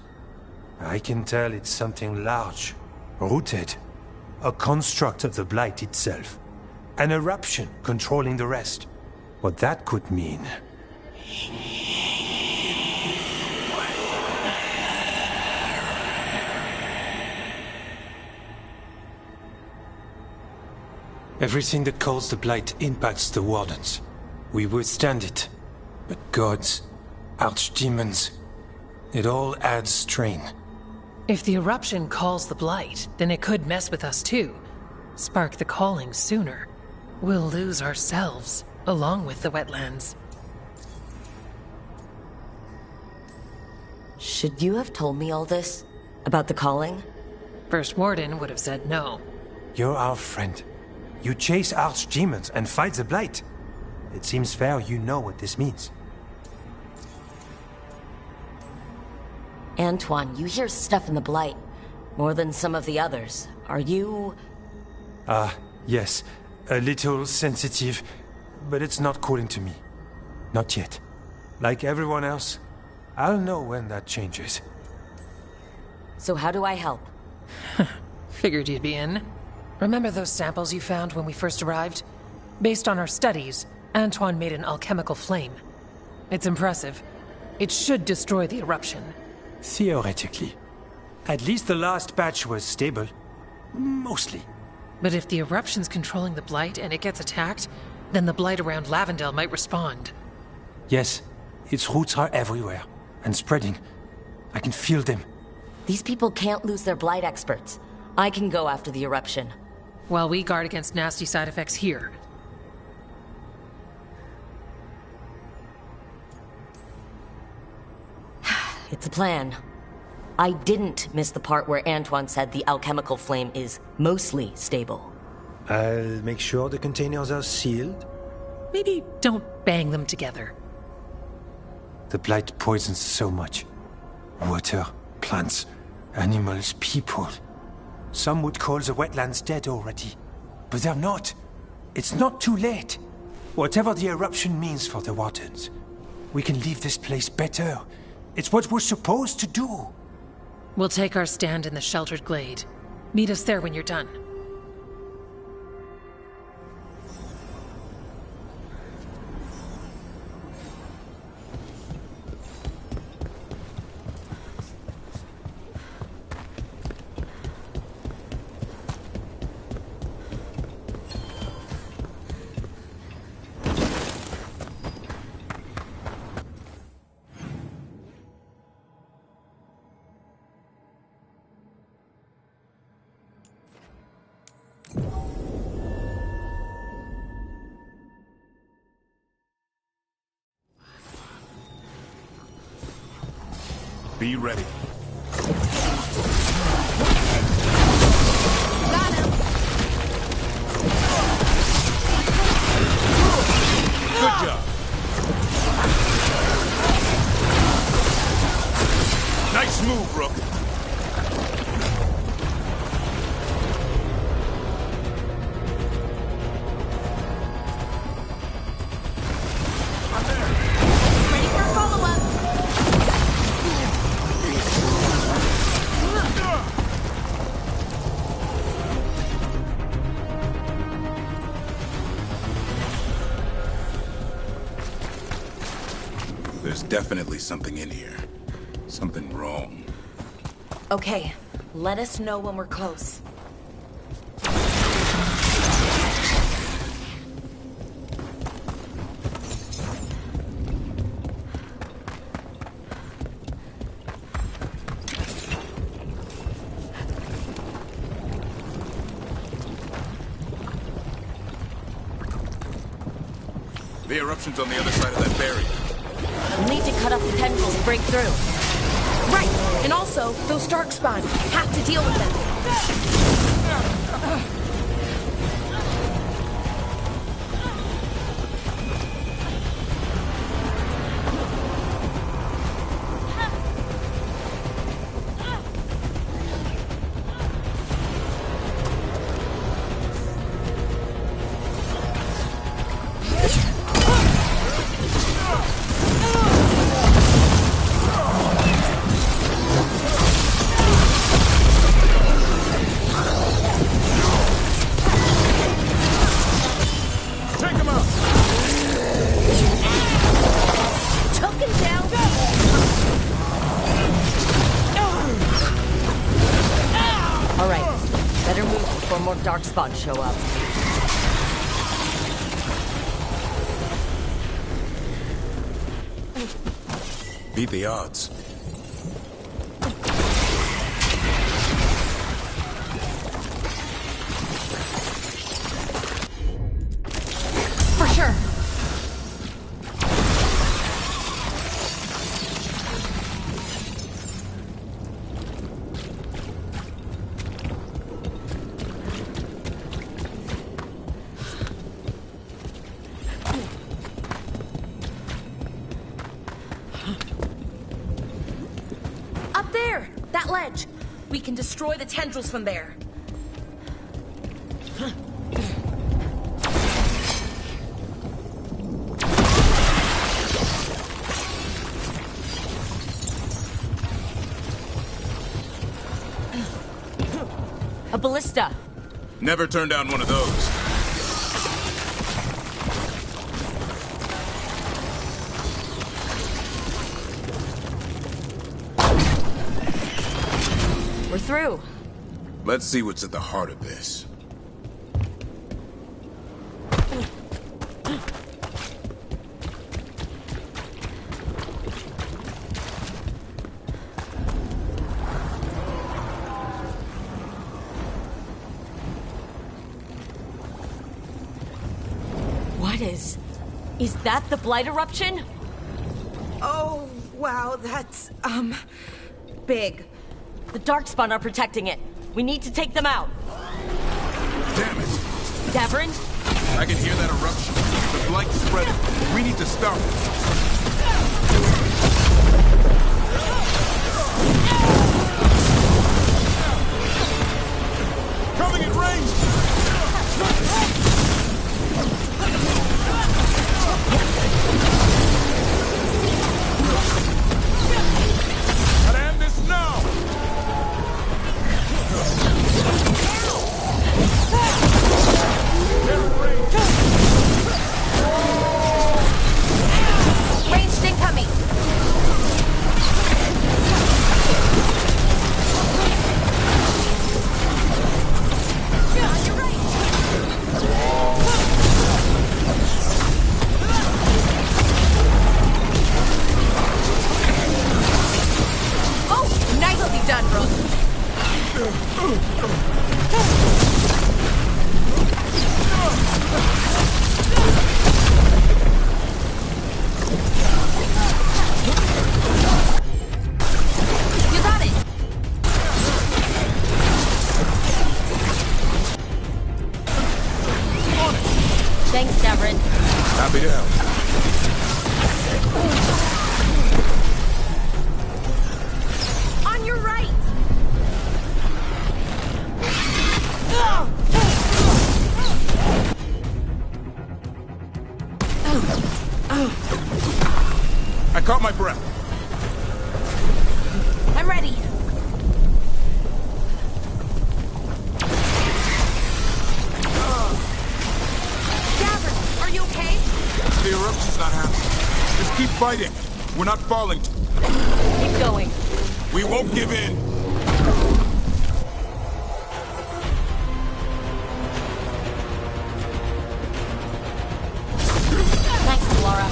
I can tell it's something large, rooted. A construct of the blight itself. An eruption controlling the rest. What that could mean... Everything that calls the blight impacts the Wardens. We withstand it. But gods, archdemons, it all adds strain. If the eruption calls the blight, then it could mess with us too. Spark the calling sooner. We'll lose ourselves, along with the wetlands. Should you have told me all this? About the calling? First Warden would have said no. You're our friend. You chase archdemons and fight the blight. It seems fair you know what this means. Antoine, you hear stuff in the blight. More than some of the others. Are you... Yes. A little sensitive, but it's not calling to me. Not yet. Like everyone else, I'll know when that changes. So how do I help? Figured you'd be in. Remember those samples you found when we first arrived? Based on our studies, Antoine made an alchemical flame. It's impressive. It should destroy the eruption. Theoretically. At least the last batch was stable. Mostly. But if the eruption's controlling the blight and it gets attacked, then the blight around Lavendale might respond. Yes, its roots are everywhere. And spreading. I can feel them. These people can't lose their blight experts. I can go after the eruption. While we guard against nasty side effects here. It's a plan. I didn't miss the part where Antoine said the alchemical flame is mostly stable. I'll make sure the containers are sealed. Maybe don't bang them together. The blight poisons so much. Water, plants, animals, people. Some would call the wetlands dead already. But they're not. It's not too late. Whatever the eruption means for the Wardens, we can leave this place better. It's what we're supposed to do. We'll take our stand in the sheltered glade. Meet us there when you're done. Be ready. Got him! Good job. Nice move, Rook. Ready for follow-up. There's definitely something in here. Something wrong. Okay, let us know when we're close. The eruption's on the other side of that barrier. We'll need to cut off the tendrils and break through. Right, and also, those darkspawn. Have to deal with them. Take him out! Took him down. All right, better move before more darkspawn show up. Beat the odds. For sure. Up there! That ledge! We can destroy the tendrils from there. A ballista. Never turn down one of those. We're through. Let's see what's at the heart of this. What is... Is that the Blight eruption? Oh, wow, that's, big. The Darkspawn are protecting it. We need to take them out. Damn it! Davrin? I can hear that eruption. The blight's spreading. We need to stop it. Coming in range! Gotta end this now! Ranged incoming. Oh, nicely done, Brooke. We're not falling. Keep going. We won't give in. Thanks, Laura.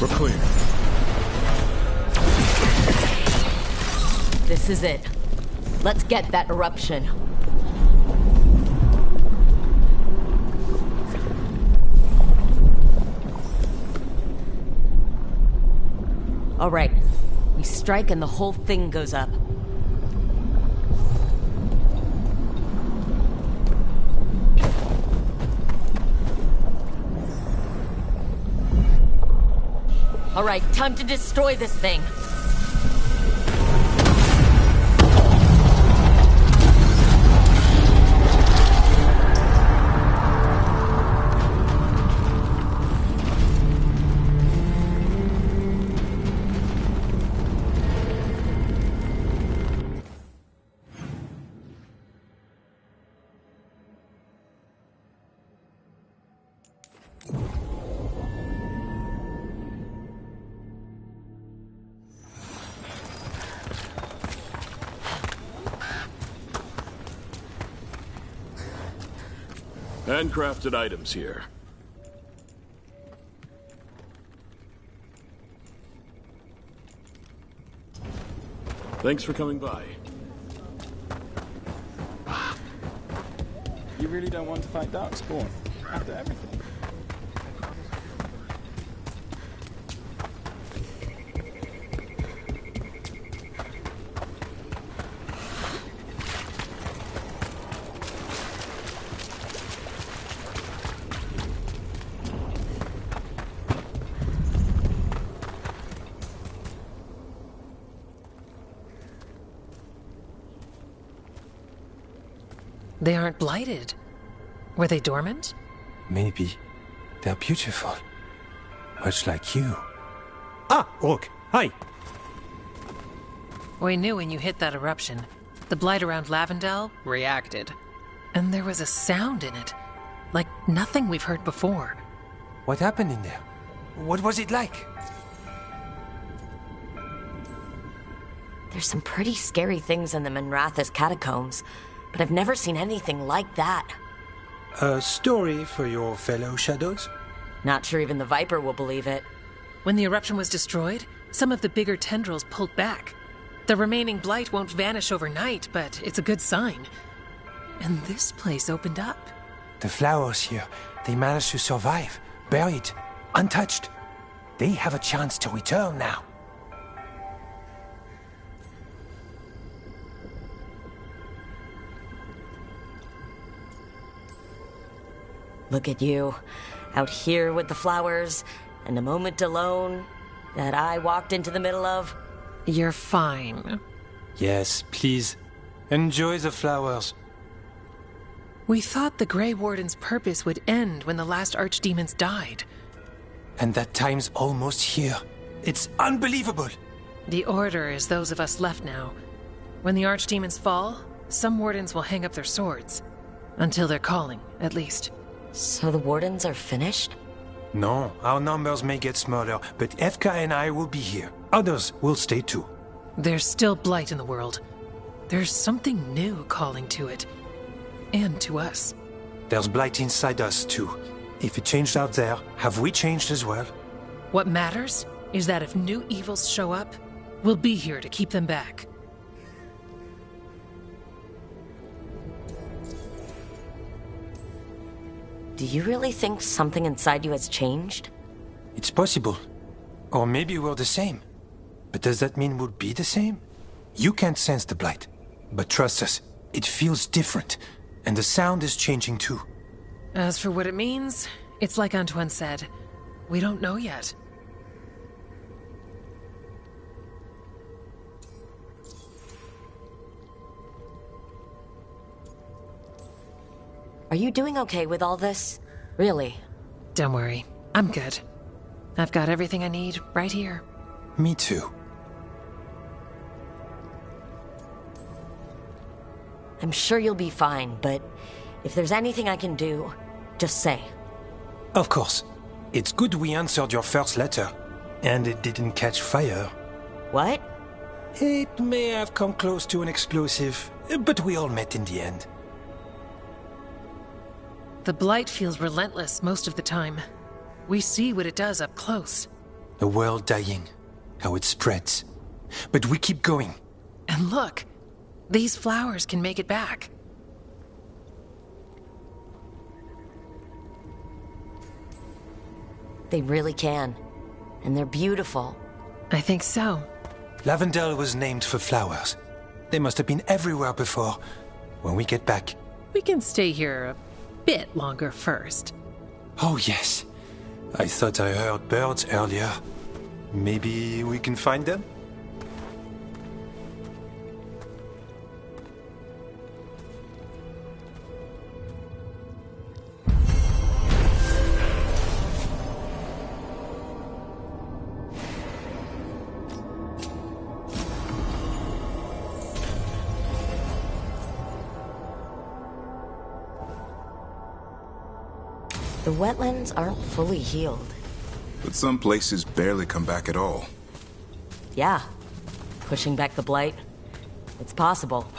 We're clear. This is it. Let's get that eruption. All right. We strike and the whole thing goes up. All right, time to destroy this thing. Handcrafted items here. Thanks for coming by. You really don't want to fight Darkspawn after everything? They aren't blighted. Were they dormant? Maybe. They're beautiful. Much like you. Ah, Rook. Hi. We knew when you hit that eruption. The blight around Lavendel reacted. And there was a sound in it. Like nothing we've heard before. What happened in there? What was it like? There's some pretty scary things in the Minrathous catacombs, but I've never seen anything like that. A story for your fellow shadows? Not sure even the Viper will believe it. When the eruption was destroyed, some of the bigger tendrils pulled back. The remaining blight won't vanish overnight, but it's a good sign. And this place opened up. The flowers here, they managed to survive, buried, untouched. They have a chance to return now. Look at you, out here with the flowers, and a moment alone that I walked into the middle of. You're fine. Yes, please. Enjoy the flowers. We thought the Grey Warden's purpose would end when the last archdemons died. And that time's almost here. It's unbelievable. The Order is those of us left now. When the archdemons fall, some wardens will hang up their swords. Until their calling, at least. So the Wardens are finished? No, our numbers may get smaller, but Efka and I will be here. Others will stay too. There's still blight in the world. There's something new calling to it. And to us. There's blight inside us too. If it changed out there, have we changed as well? What matters is that if new evils show up, we'll be here to keep them back. Do you really think something inside you has changed? It's possible. Or maybe we're the same. But does that mean we'll be the same? You can't sense the blight. But trust us, it feels different. And the sound is changing too. As for what it means, it's like Antoine said. We don't know yet. Are you doing okay with all this? Really? Don't worry. I'm good. I've got everything I need right here. Me too. I'm sure you'll be fine, but if there's anything I can do, just say. Of course. It's good we answered your first letter. And it didn't catch fire. What? It may have come close to an explosive, but we all met in the end. The blight feels relentless most of the time. We see what it does up close. A world dying. How it spreads. But we keep going. And look, these flowers can make it back. They really can. And they're beautiful. I think so. Lavendel was named for flowers. They must have been everywhere before. When we get back. We can stay here a bit longer first. Oh, yes. I thought I heard birds earlier. Maybe we can find them? The wetlands aren't fully healed. But some places barely come back at all. Yeah. Pushing back the blight. It's possible.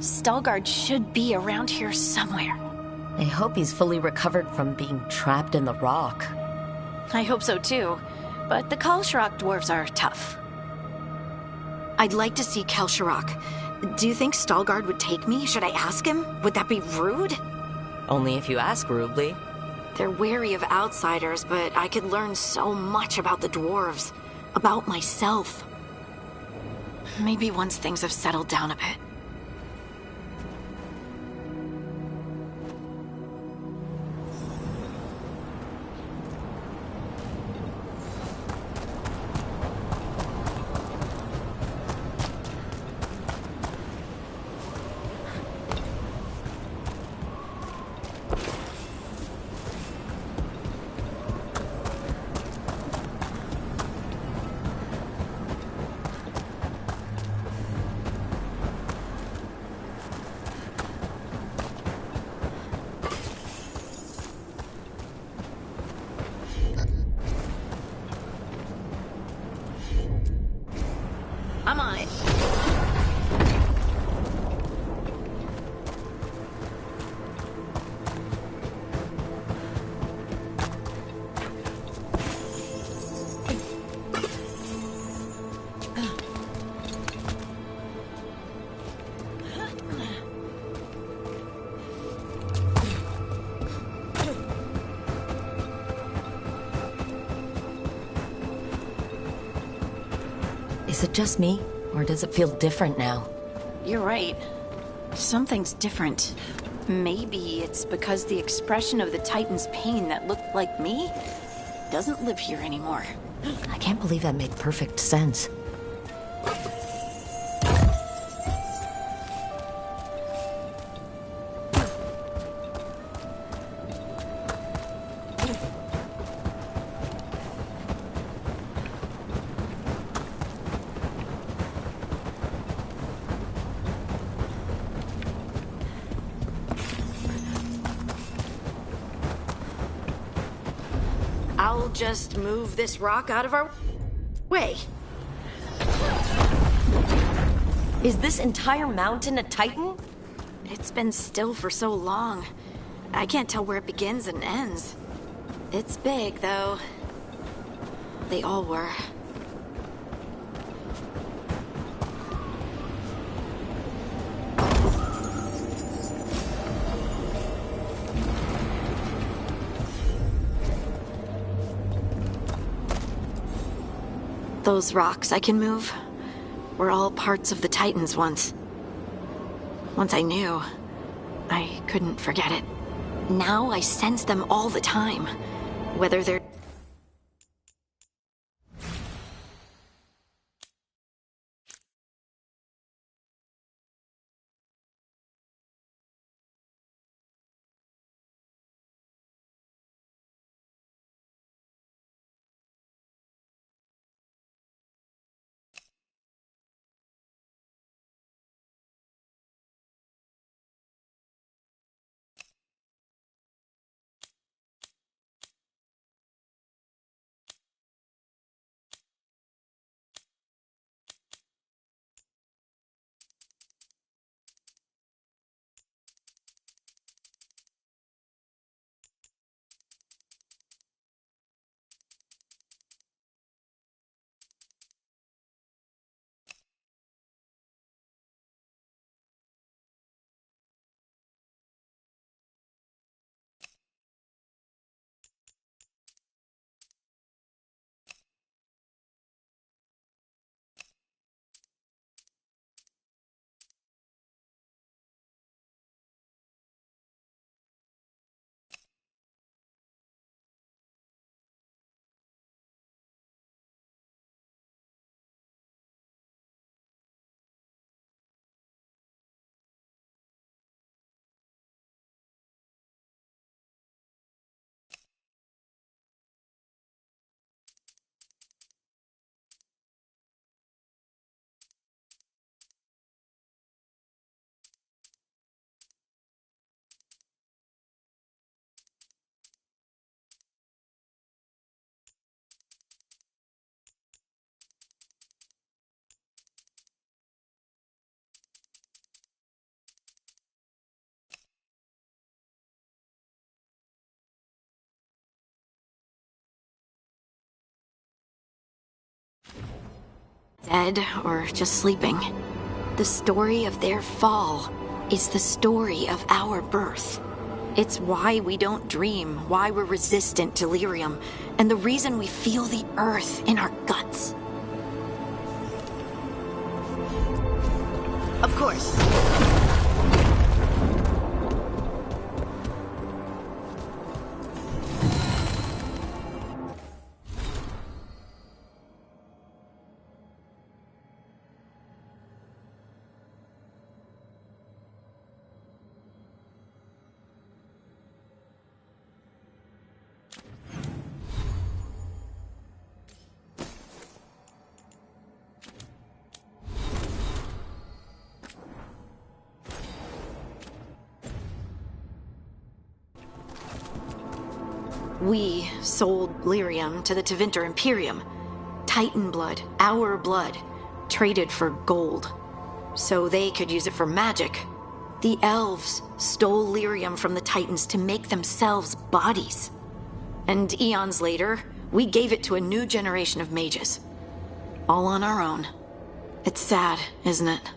Stalgard should be around here somewhere. I hope he's fully recovered from being trapped in the rock. I hope so too, but the Kalsharok dwarves are tough. I'd like to see Kalsharok. Do you think Stalgard would take me? Should I ask him? Would that be rude? Only if you ask rudely. They're wary of outsiders, but I could learn so much about the dwarves. About myself. Maybe once things have settled down a bit. I'm on it. Is it just me, or does it feel different now? You're right. Something's different. Maybe it's because the expression of the Titan's pain that looked like me doesn't live here anymore. I can't believe that made perfect sense. I'll just move this rock out of our way. Is this entire mountain a Titan? It's been still for so long. I can't tell where it begins and ends. It's big, though. They all were. Those rocks I can move were all parts of the Titans once. Once I knew, I couldn't forget it. Now I sense them all the time, whether they're dead or just sleeping. The story of their fall is the story of our birth. It's why we don't dream, why we're resistant to lyrium, and the reason we feel the earth in our guts. Of course. We sold lyrium to the Tevinter Imperium. Titan blood, our blood, traded for gold. So they could use it for magic. The elves stole lyrium from the Titans to make themselves bodies. And eons later, we gave it to a new generation of mages. All on our own. It's sad, isn't it?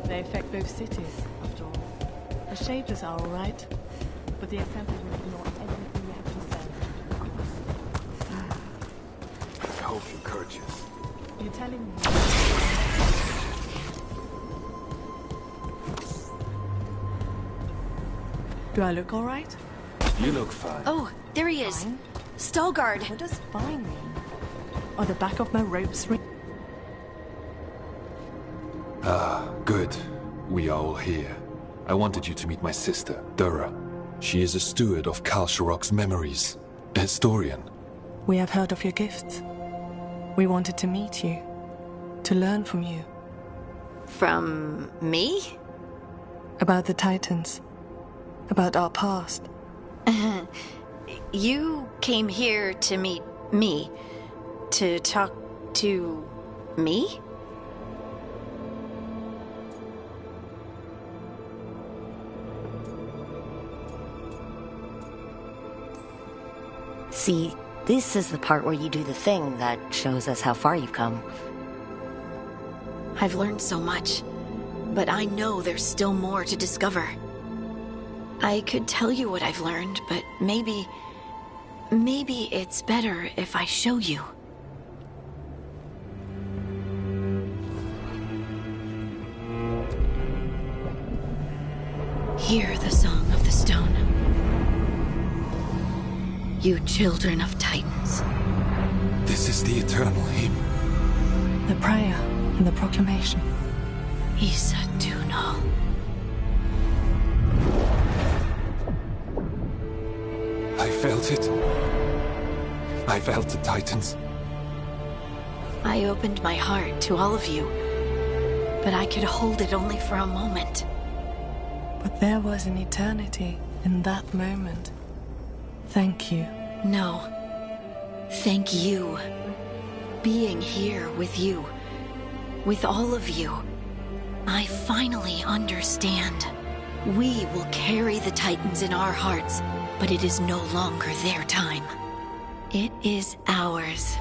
They affect both cities, after all. The Shapers are all right, but the Assemblage will ignore everything we have to say. I hope you're courteous. You're telling me? Do I look all right? You look fine. Oh, there he is. Stalgard. What does fine mean? Or the back of my ropes ring? Ah, good. We are all here. I wanted you to meet my sister, Dura. She is a steward of Kal Sharok's memories. A historian. We have heard of your gifts. We wanted to meet you. To learn from you. From me? About the Titans. About our past. You came here to meet me. To talk to me? See, this is the part where you do the thing that shows us how far you've come. I've learned so much, but I know there's still more to discover. I could tell you what I've learned, but maybe it's better if I show you. Hear the song of the stone. You children of Titans. This is the eternal hymn. The prayer and the proclamation. Isa Tunal. I felt it. I felt the Titans. I opened my heart to all of you, but I could hold it only for a moment. But there was an eternity in that moment. Thank you. No. Thank you. Being here with you. With all of you. I finally understand. We will carry the Titans in our hearts, but it is no longer their time. It is ours.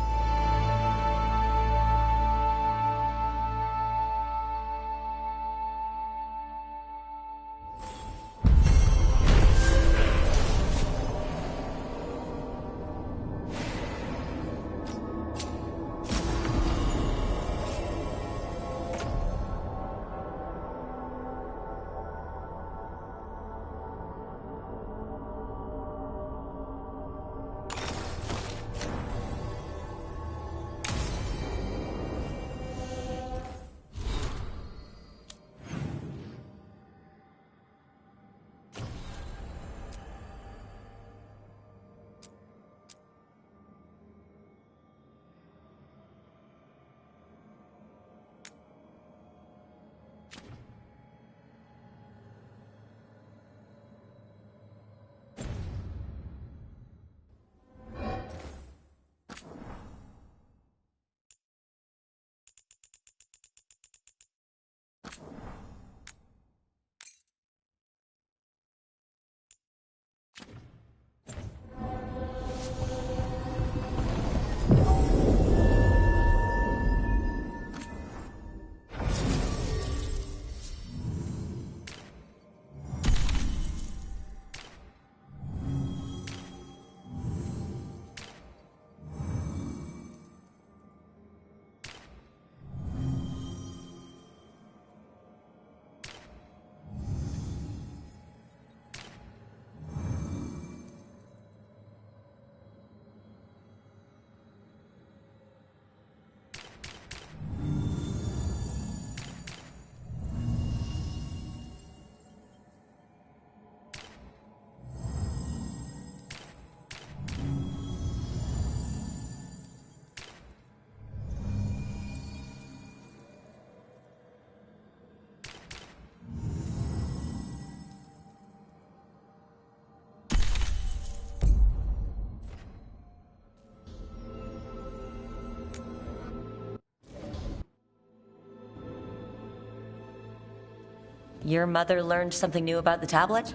Your mother learned something new about the tablet?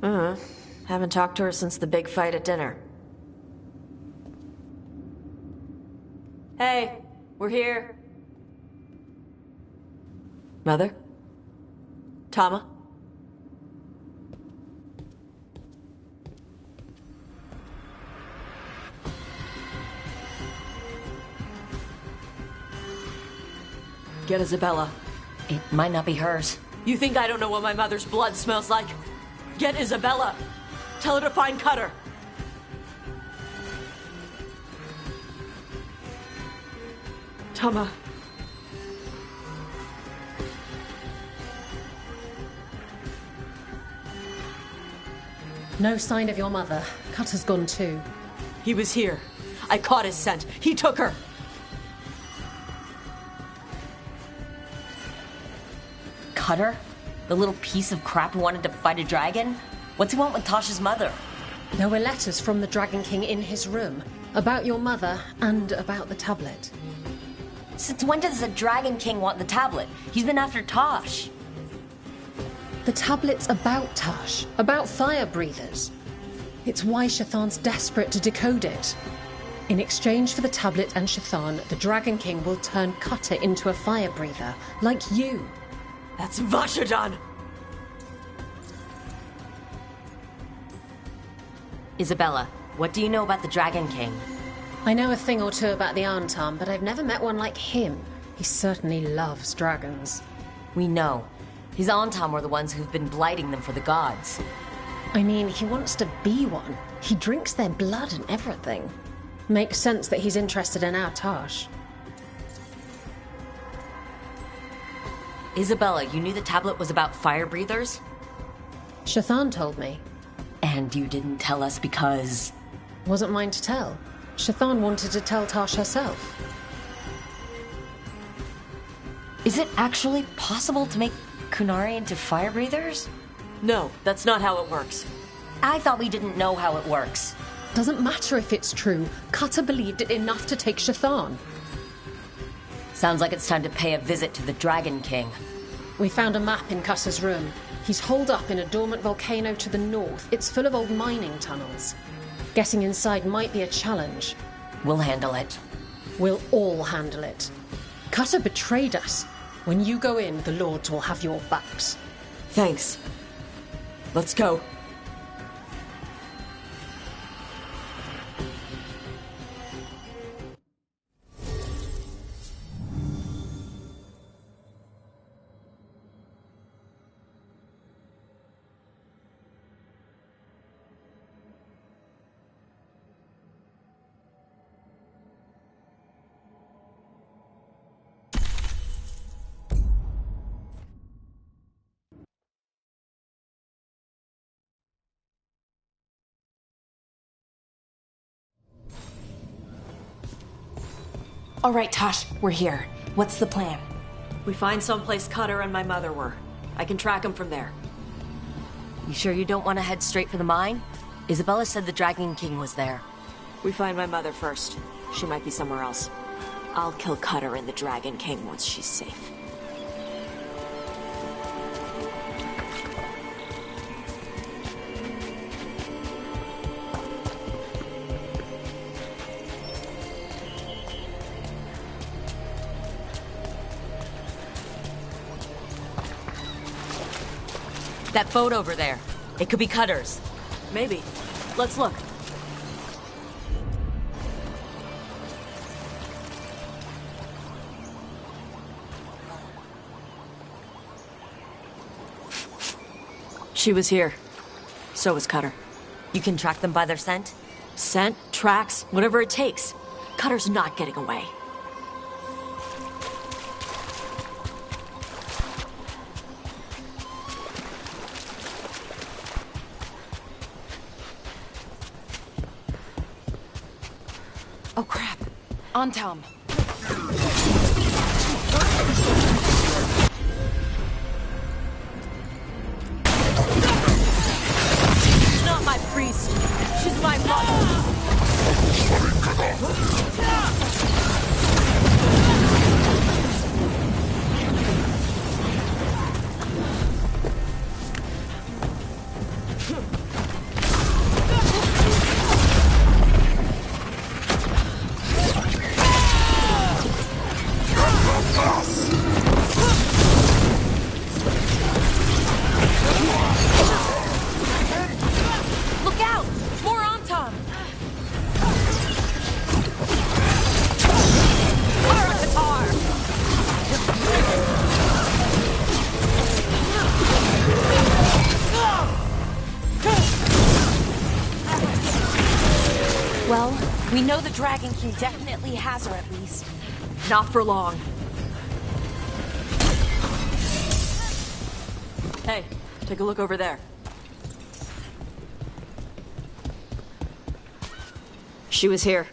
Haven't talked to her since the big fight at dinner. Hey, we're here. Mother? Tama? Get Isabella. It might not be hers. You think I don't know what my mother's blood smells like? Get Isabella. Tell her to find Cutter. Tama. No sign of your mother. Cutter's gone too. He was here. I caught his scent. He took her. Cutter? The little piece of crap who wanted to fight a dragon? What's he want with Tasha's mother? There were letters from the Dragon King in his room about your mother and about the tablet. Since when does the Dragon King want the tablet? He's been after Tosh. The tablet's about Tash, about fire breathers. It's why Shathan's desperate to decode it. In exchange for the tablet and Shathan, the Dragon King will turn Cutter into a fire breather, like you. That's Vashadan! Isabella, what do you know about the Dragon King? I know a thing or two about the Arntam, but I've never met one like him. He certainly loves dragons. We know. His Arntam were the ones who've been blighting them for the gods. I mean, he wants to be one. He drinks their blood and everything. Makes sense that he's interested in our Tash. Isabella, you knew the tablet was about fire breathers? Shathan told me. And you didn't tell us because... Wasn't mine to tell. Shathan wanted to tell Tash herself. Is it actually possible to make Kunari into fire breathers? No, that's not how it works. I thought we didn't know how it works. Doesn't matter if it's true. Cutter believed it enough to take Shathan. Sounds like it's time to pay a visit to the Dragon King. We found a map in Cutter's room. He's holed up in a dormant volcano to the north. It's full of old mining tunnels. Getting inside might be a challenge. We'll handle it. We'll all handle it. Cutter betrayed us. When you go in, the Lords will have your backs. Thanks. Let's go. All right, Tosh, we're here. What's the plan? We find someplace Cutter and my mother were. I can track them from there. You sure you don't want to head straight for the mine? Isabella said the Dragon King was there. We find my mother first. She might be somewhere else. I'll kill Cutter and the Dragon King once she's safe. That boat over there. It could be Cutter's. Maybe. Let's look. She was here. So was Cutter. You can track them by their scent? Scent, tracks, whatever it takes. Cutter's not getting away. Oh crap. Antam. She's not my priest. She's my mother. Well, we know the Dragon King definitely has her at least. Not for long. Hey, take a look over there. She was here.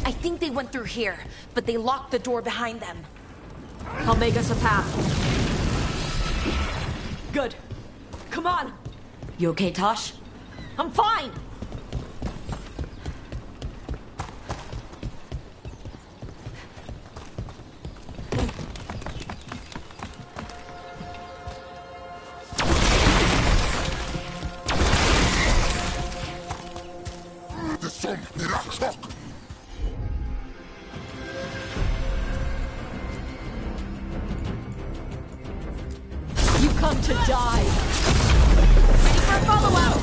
I think they went through here, but they locked the door behind them. I'll make us a path. Good. Come on. You okay, Tosh? I'm fine. You come to die. Ready for a follow-out.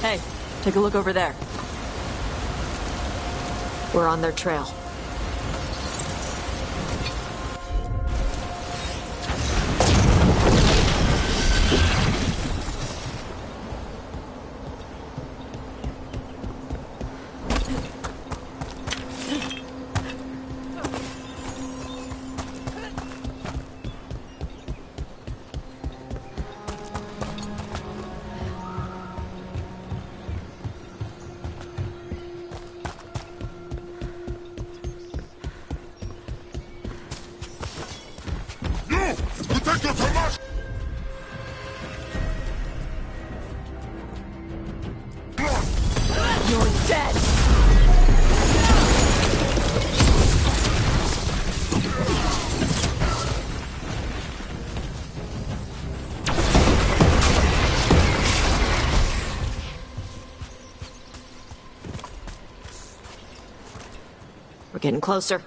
Hey, take a look over there. We're on their trail. You're dead! We're getting closer.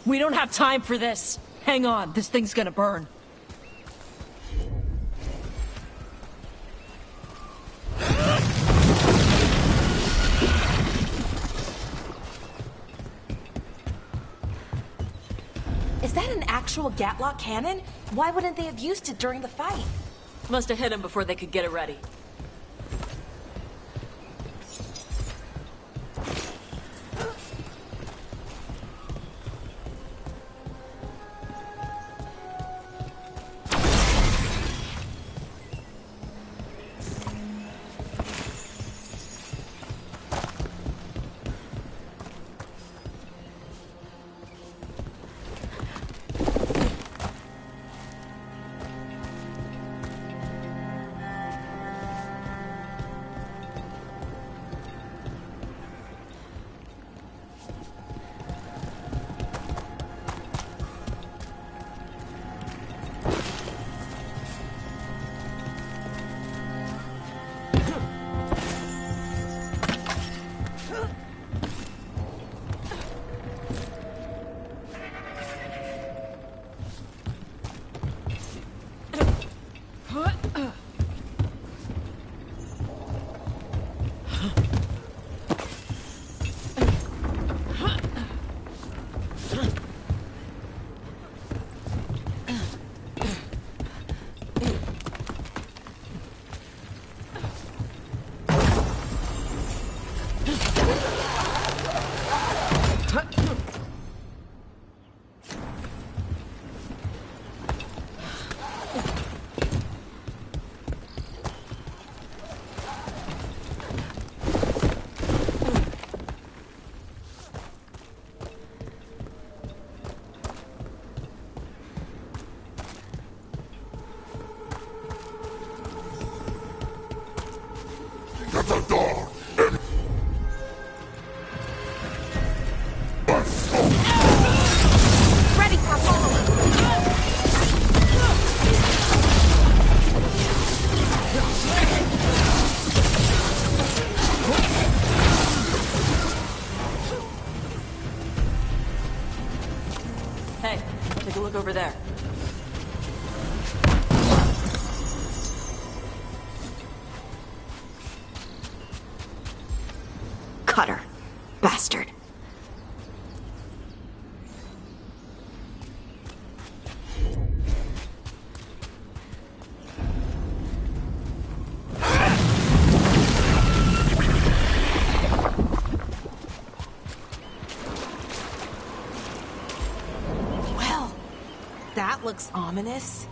We don't have time for this. Hang on, this thing's gonna burn. Is that an actual Gatlock cannon? Why wouldn't they have used it during the fight? Must have hit him before they could get it ready. Ready for a Hey, take a look over there. Cutter. Bastard. Well, that looks ominous.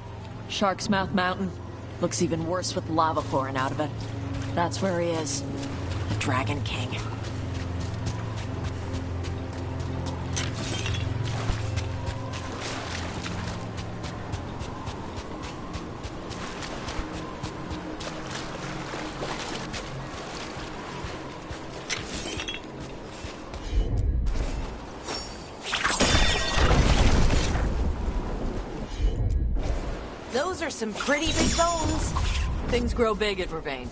Shark's Mouth Mountain. Looks even worse with lava pouring out of it. That's where he is. The Dragon King. Those are some pretty big bones. Things grow big at Vervain.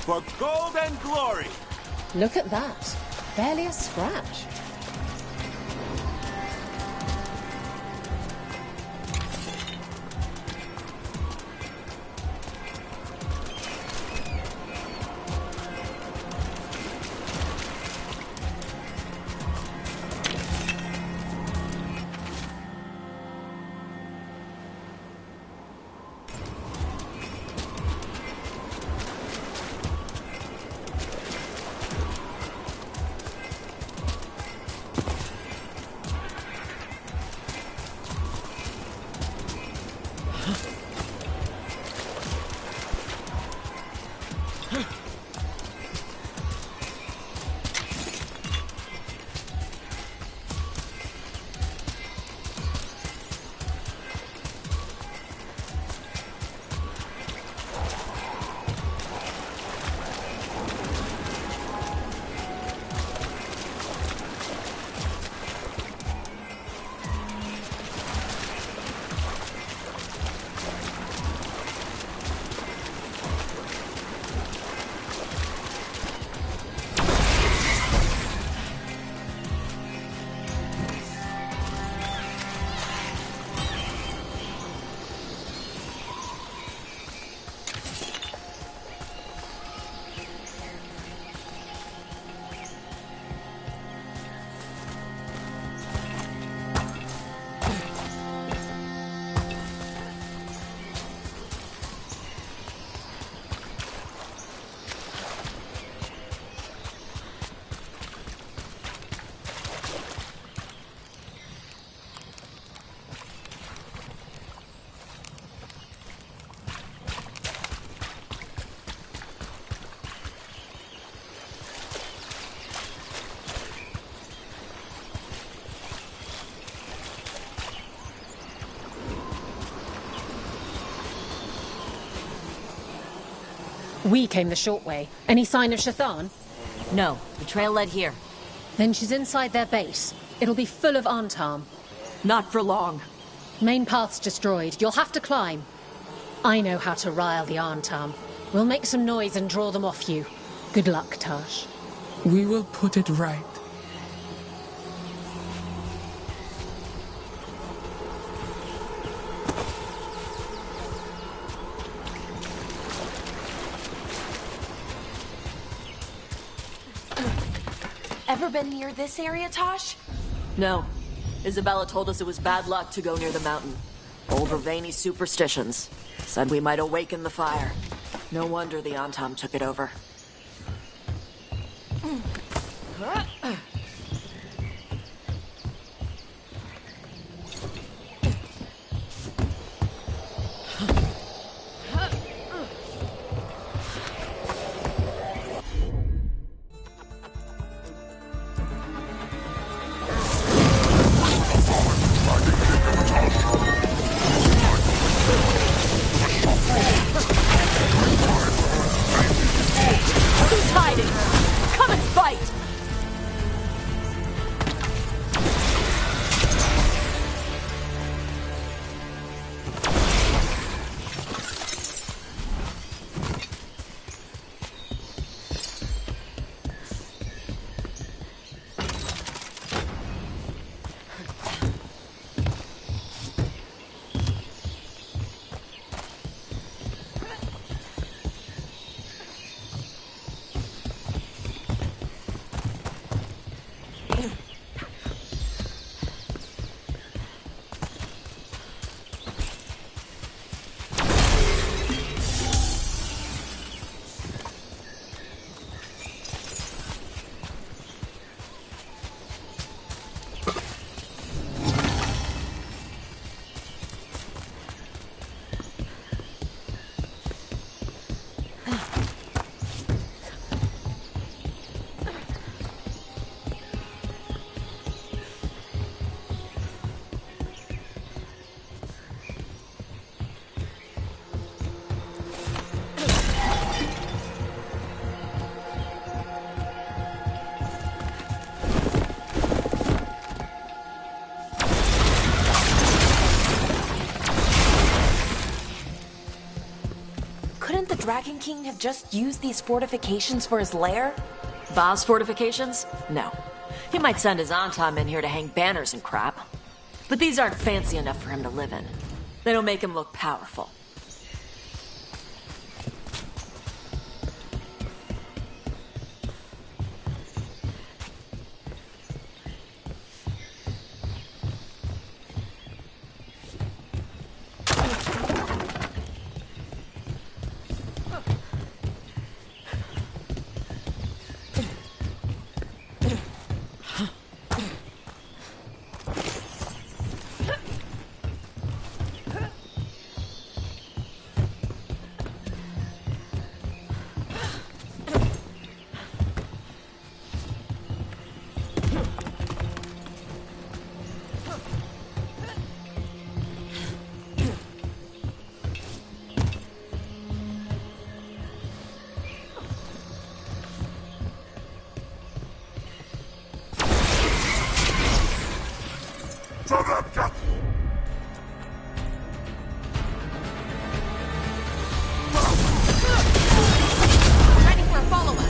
For gold and glory! Look at that. Barely a scratch. We came the short way. Any sign of Shathan? No, the trail led here. Then she's inside their base. It'll be full of Antam. Not for long. Main path's destroyed. You'll have to climb. I know how to rile the Antam. We'll make some noise and draw them off you. Good luck, Tash. We will put it right. Ever been near this area, Tosh? No. Isabella told us it was bad luck to go near the mountain. Old Ravani superstitions. Said we might awaken the fire. No wonder the Antam took it over. Dragon King have just used these fortifications for his lair? Va's fortifications? No. He might send his Antam in here to hang banners and crap. But these aren't fancy enough for him to live in. They don't make him look powerful. Ready for a follow-up.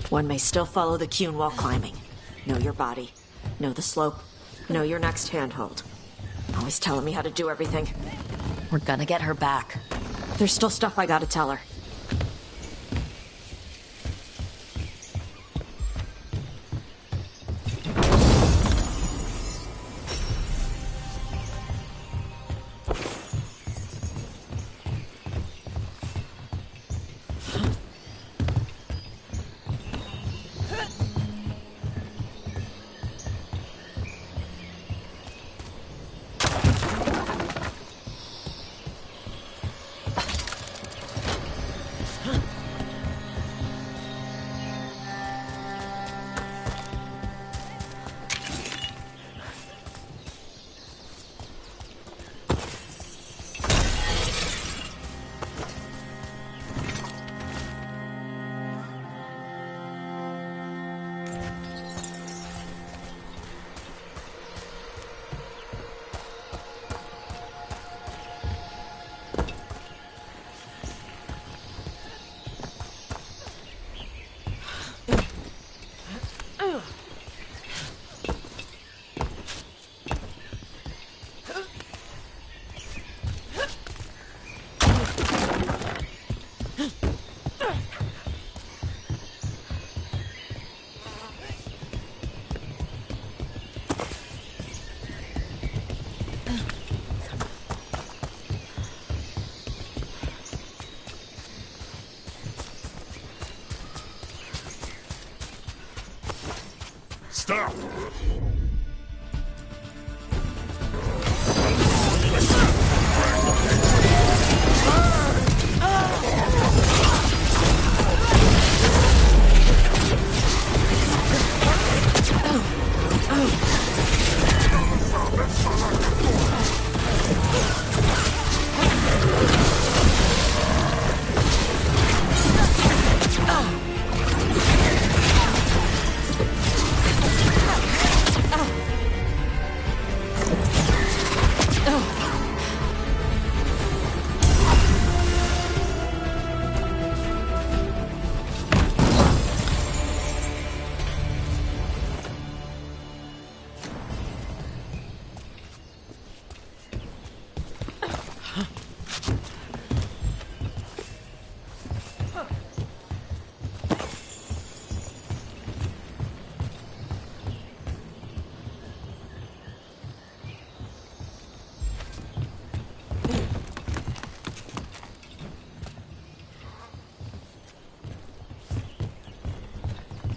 One may still follow the Cune while climbing. Know your body. Know the slope. Know your next handhold. Always telling me how to do everything. We're gonna get her back. There's still stuff I gotta tell her. Stop!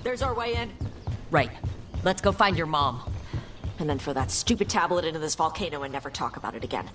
There's our way in. Right. Let's go find your mom. And then throw that stupid tablet into this volcano and never talk about it again.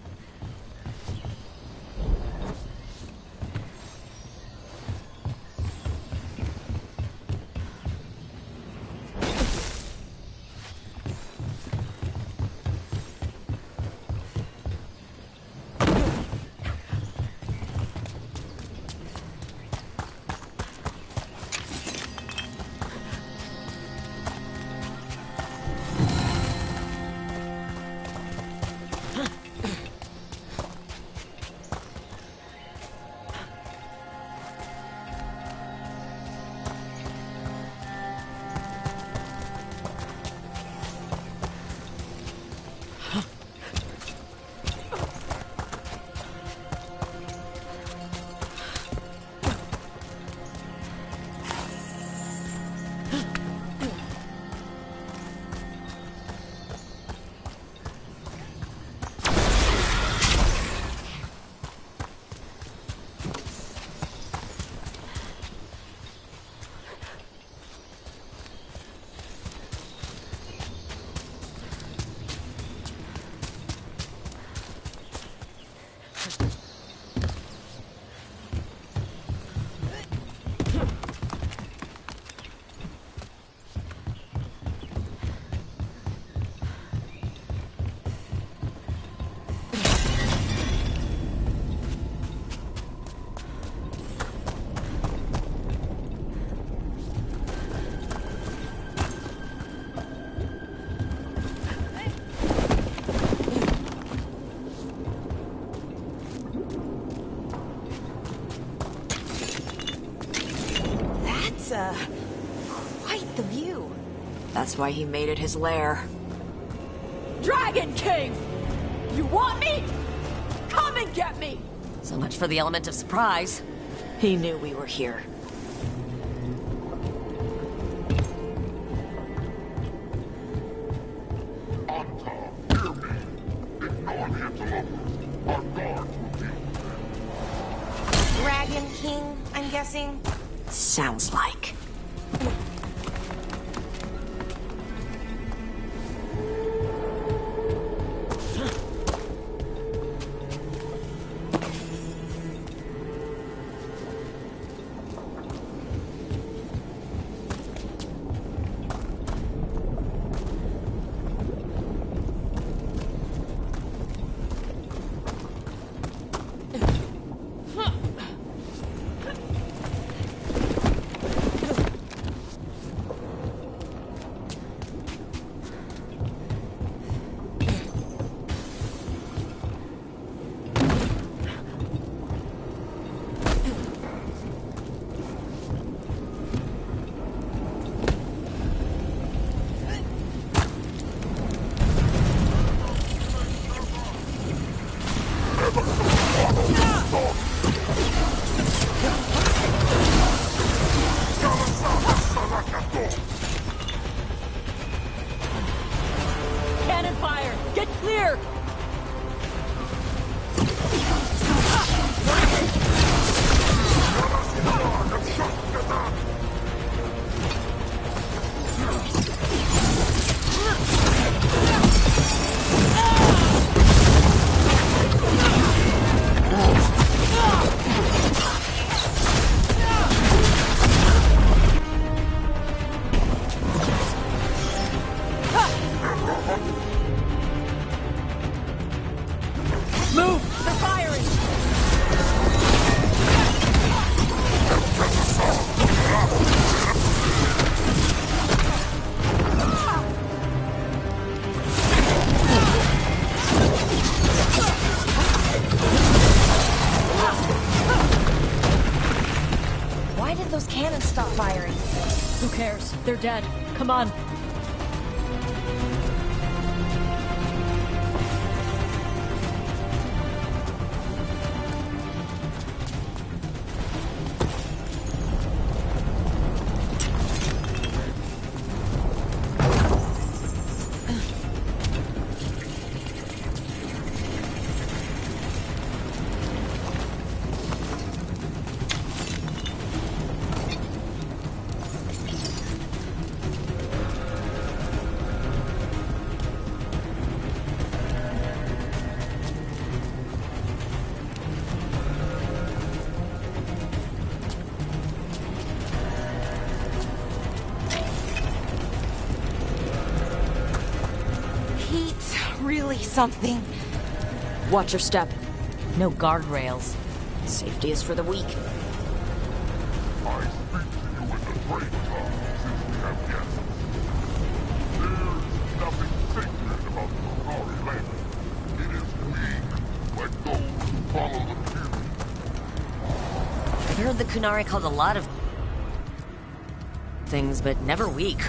quite the view. That's why he made it his lair. Dragon King! You want me? Come and get me! So much for the element of surprise. He knew we were here. Dragon King, I'm guessing? Sounds like. Cannon fire! Get clear! Move! They're firing! Why did those cannons stop firing? Who cares? They're dead. Come on. Heat's really something. Watch your step. No guardrails. Safety is for the weak. I heard the Kunari called a lot of things, but never weak.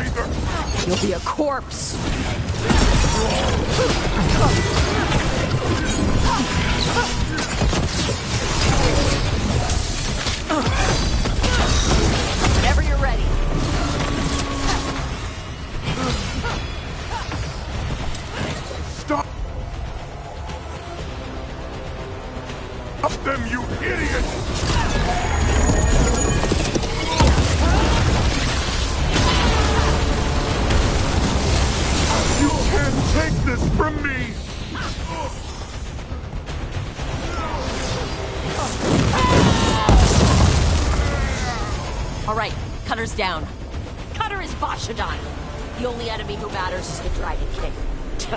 breather! You'll be a corpse. Whenever you're ready. Stop! Stop them, you idiot! You can't take this from me! All right, Cutter's down. Cutter is Bashadon. The only enemy who matters is the Dragon King.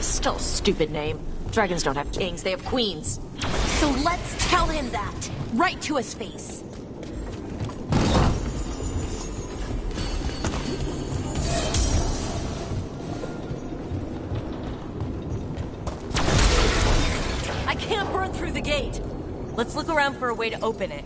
Still a stupid name. Dragons don't have kings, they have queens. So let's tell him that. Right to his face. I can't burn through the gate. Let's look around for a way to open it.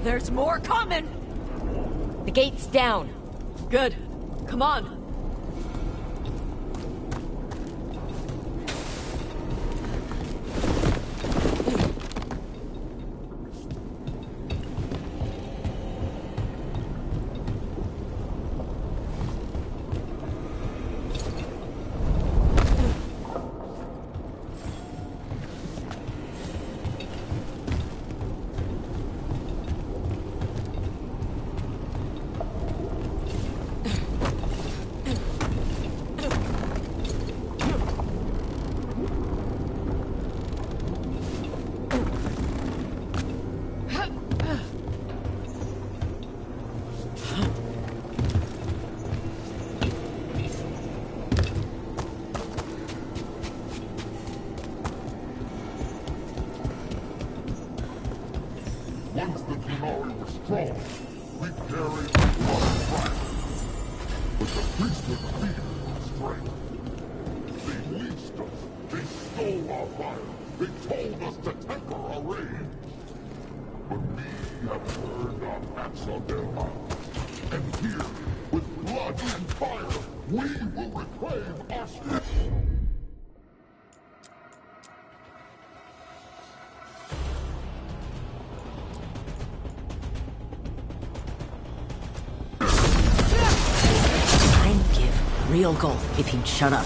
There's more coming! The gate's down. Good. Come on. Once the Qunari were strong, we carried the blood fire. But the priesthood feared our strength. They leashed us. They stole our fire. They told us to temper our rage. But we have turned our backs on their mouths. And here, with blood and fire, we will reclaim our strength. Real gold if he'd shut up.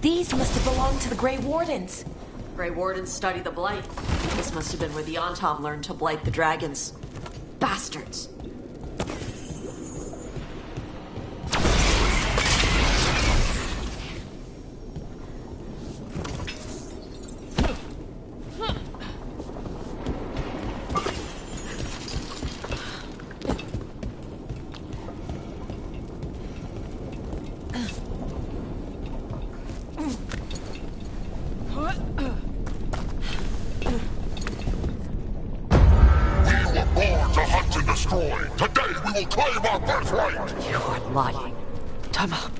These must have belonged to the Grey Wardens. Grey Wardens study the Blight. This must have been where the Antom learned to blight the dragons. Bastards. Today we will claim our birthright! You are lying. Tama.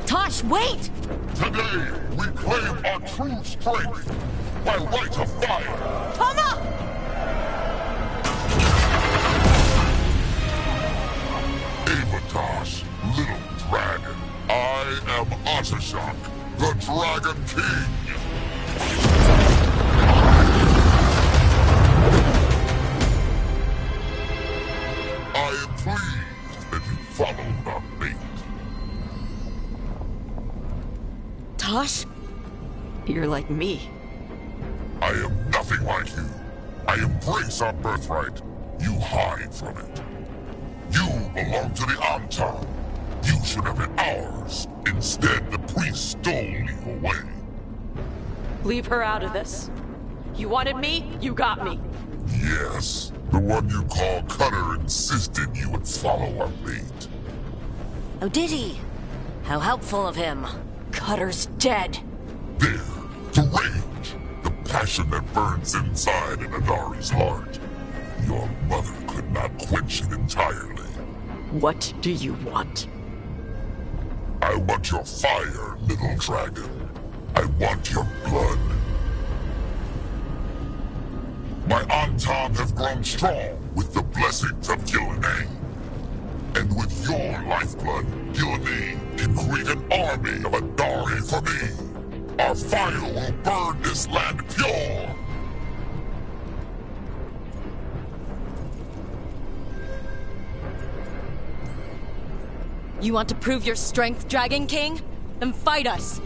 Tosh, wait! Today we claim our true strength by right of fire! Tama! Avatosh, little dragon. I am Atashok, the Dragon King! I am pleased that you followed our fate. Tosh? You're like me. I am nothing like you. I embrace our birthright. You hide from it. You belong to the Antom. You should have been ours. Instead, the priest stole you away. Leave her out of this. You wanted me, you got me. Yes. The one you call Cutter insisted you would follow our fate. Oh, did he? How helpful of him. Cutter's dead. There, the rage, the passion that burns inside an Adari's heart. Your mother could not quench it entirely. What do you want? I want your fire, little dragon. I want your blood. My Antom have grown strong with the blessings of Gillenay. And with your lifeblood, Gillenay can create an army of Adari for me. Our fire will burn this land pure. You want to prove your strength, Dragon King? Then fight us.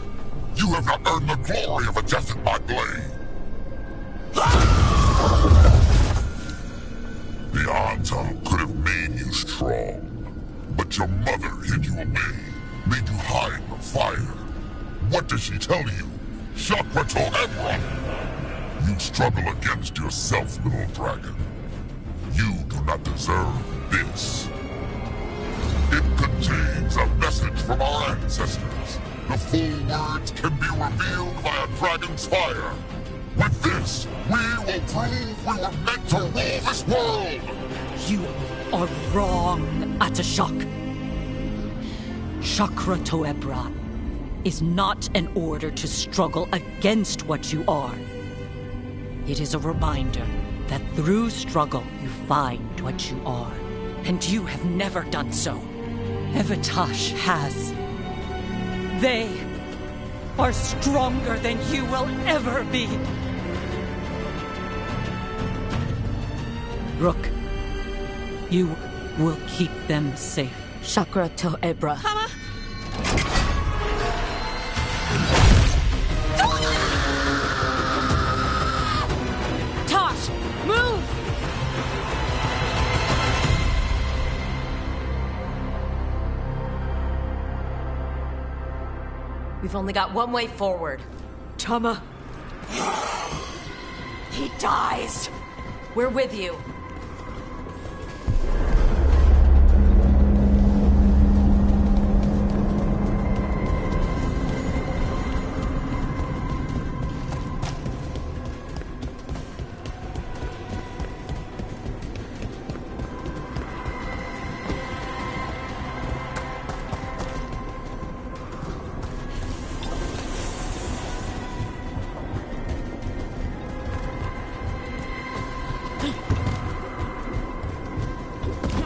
You have not earned the glory of a death at my blade. The Antom could have made you strong, but your mother hid you away, made you hide the fire. What did she tell you? Chakra to everyone! You struggle against yourself, little dragon. You do not deserve this. It contains a message from our ancestors. The full words can be revealed by a dragon's fire. With this, we will prove we were meant to rule this world! You are wrong, Atashok. Chakra Toebra is not an order to struggle against what you are. It is a reminder that through struggle you find what you are. And you have never done so. Evatash has. They are stronger than you will ever be. Rook, you will keep them safe. Chakra Toebra. Tosh, move! We've only got one way forward. Tama. He dies. We're with you.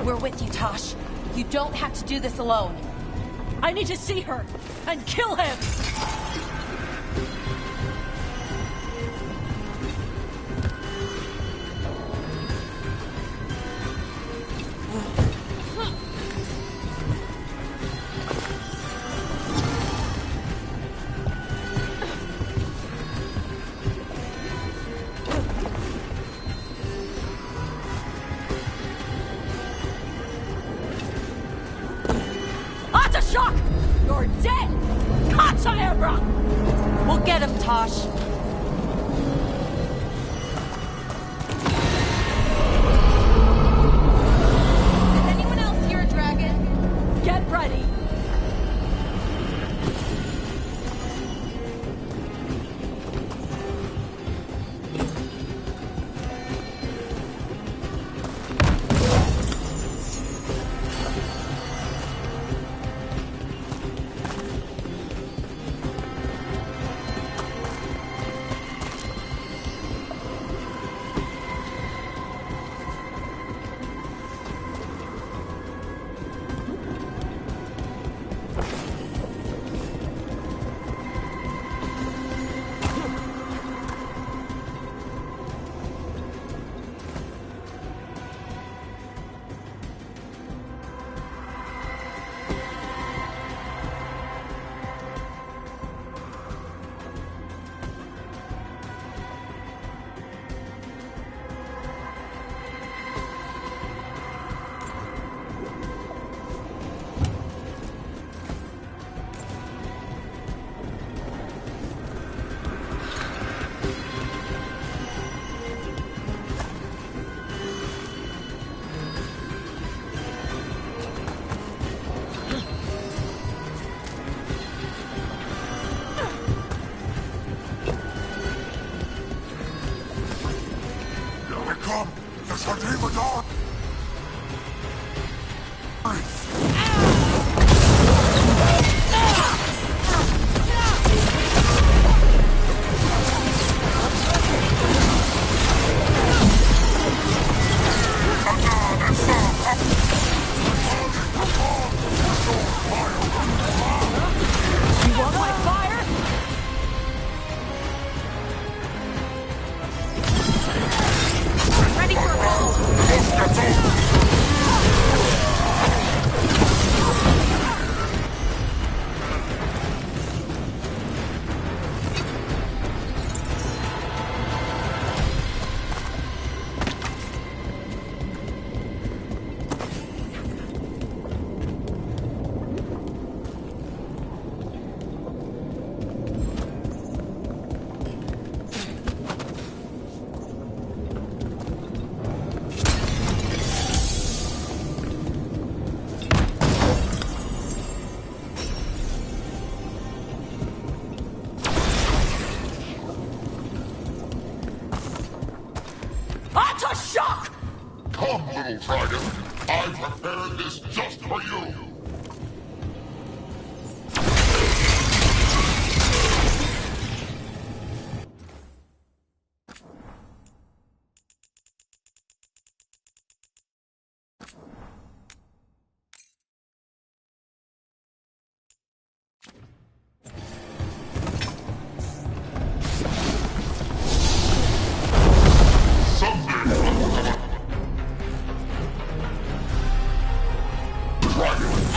We're with you, Tosh. You don't have to do this alone. I need to see her and kill him! Shock! You're dead! Consolebra! We'll get him, Tosh. Is anyone else here a dragon? Get ready! Come, little dragon. I prepared this just for you. Dragon!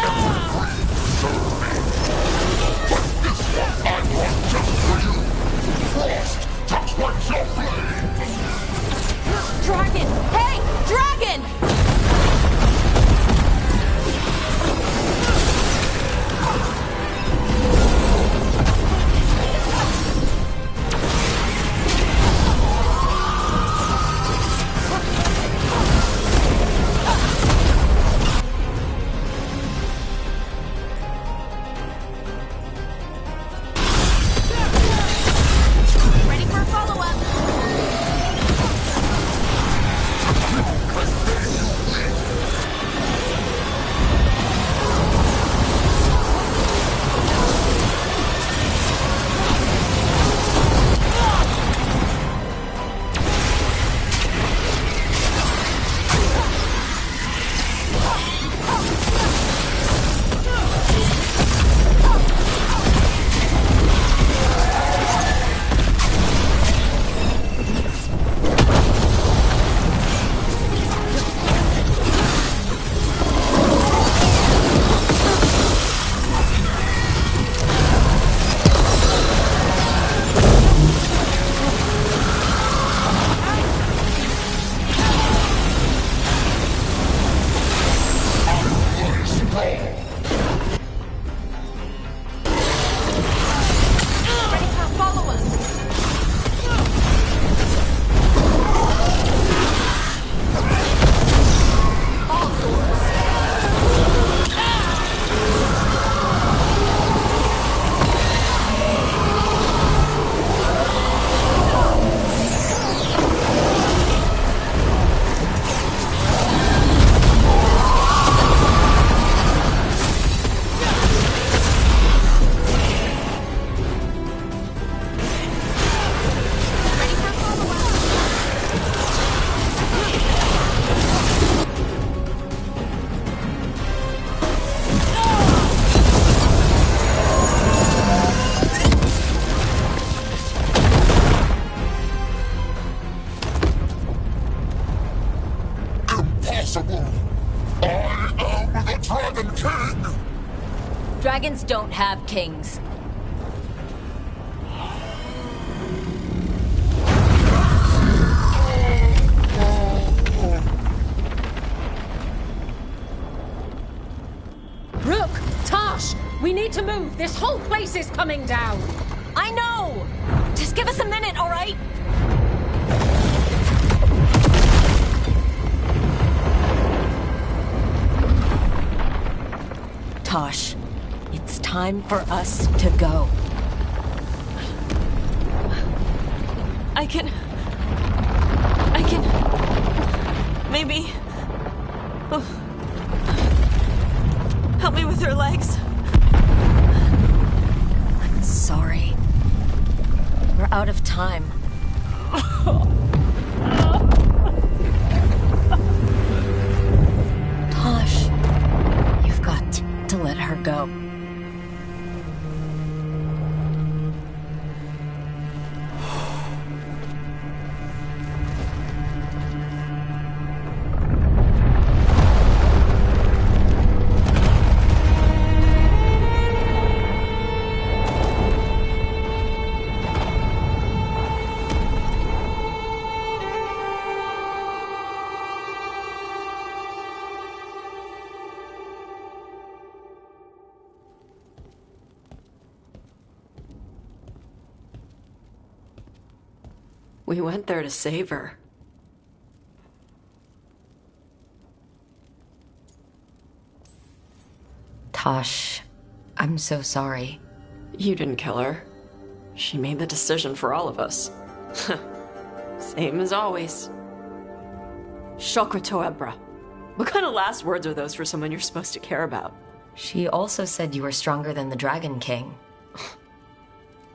impossible! I am the Dragon King! Dragons don't have kings. Rook! Tash! We need to move! This whole place is coming down! I know! Just give us a minute, all right? Tosh, it's time for us to go. I can... Maybe... Oh. Help me with her legs. I'm sorry. We're out of time. Tosh, you've got to let her go. We went there to save her. Tosh, I'm so sorry. You didn't kill her. She made the decision for all of us. Same as always. Shokrato Ebra. What kind of last words are those for someone you're supposed to care about? She also said you were stronger than the Dragon King.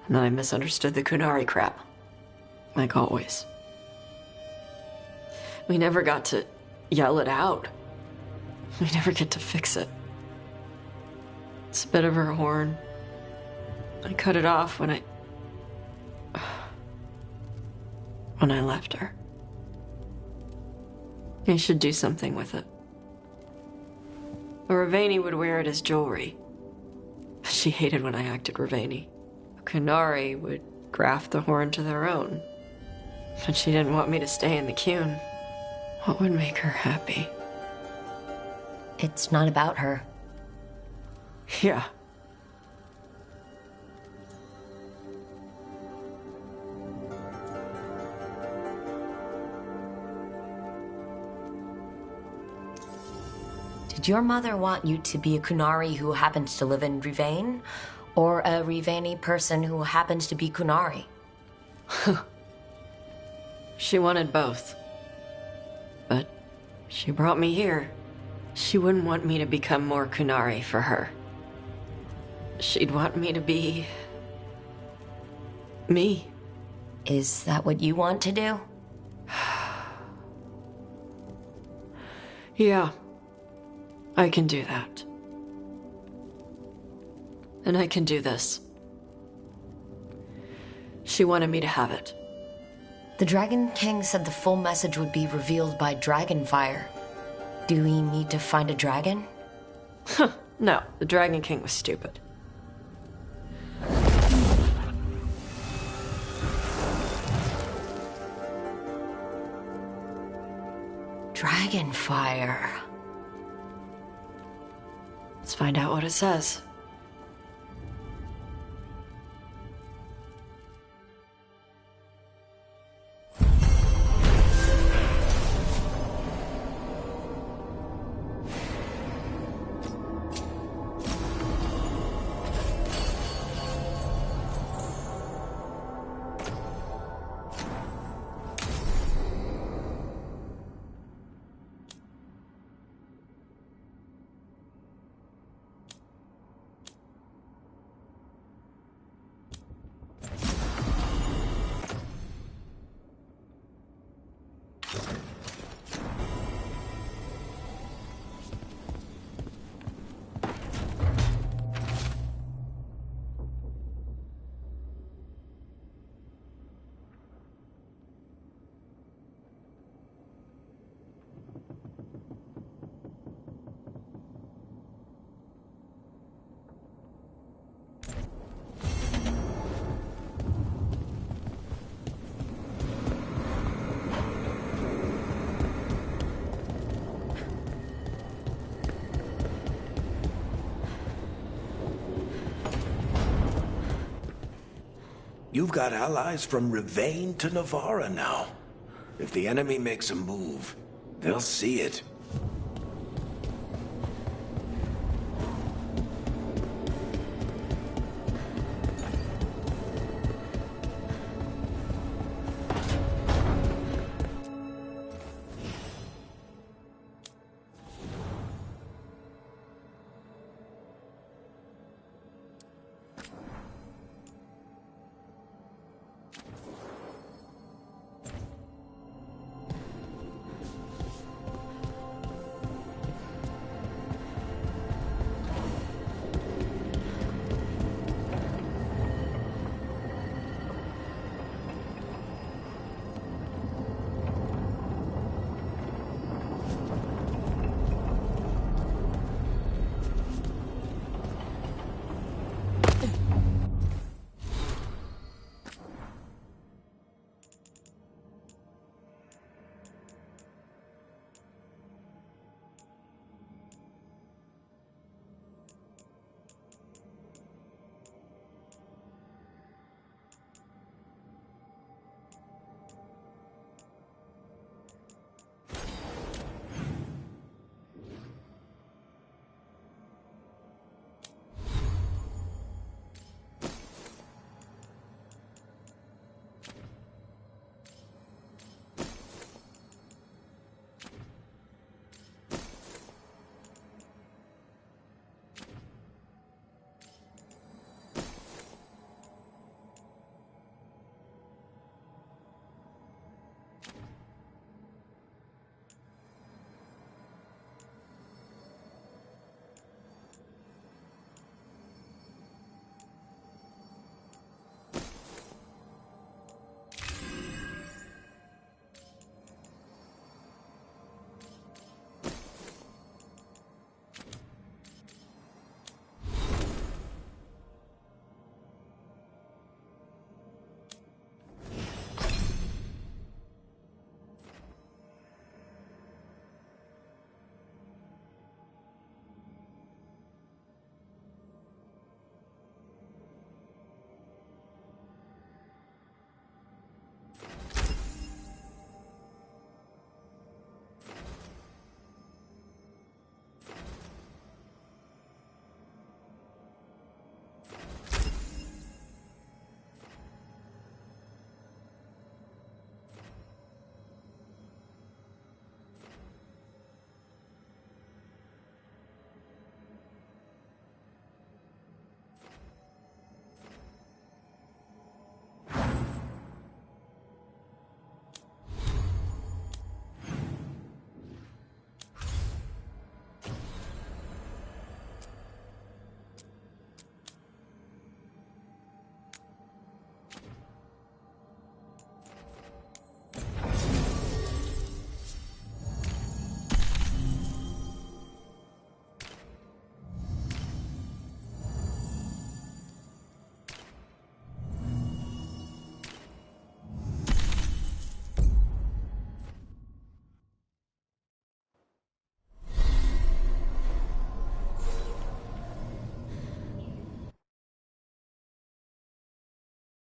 And then I misunderstood the Kunari crap. Like always. We never got to yell it out. We never get to fix it. It's a bit of her horn. I cut it off when I left her. I should do something with it. Ravani would wear it as jewelry. But she hated when I acted Ravani. Kunari would graft the horn to their own. But she didn't want me to stay in the Qun. What would make her happy? It's not about her. Yeah. Did your mother want you to be a Kunari who happens to live in Rivane? Or a Rivani person who happens to be Kunari? She wanted both. But she brought me here. She wouldn't want me to become more Kunari for her. She'd want me to be... me. Is that what you want to do? Yeah. I can do that. And I can do this. She wanted me to have it. The Dragon King said the full message would be revealed by Dragonfire. Do we need to find a dragon? No, the Dragon King was stupid. Dragonfire. Let's find out what it says. You've got allies from Rivain to Navarra now. If the enemy makes a move, they'll see it.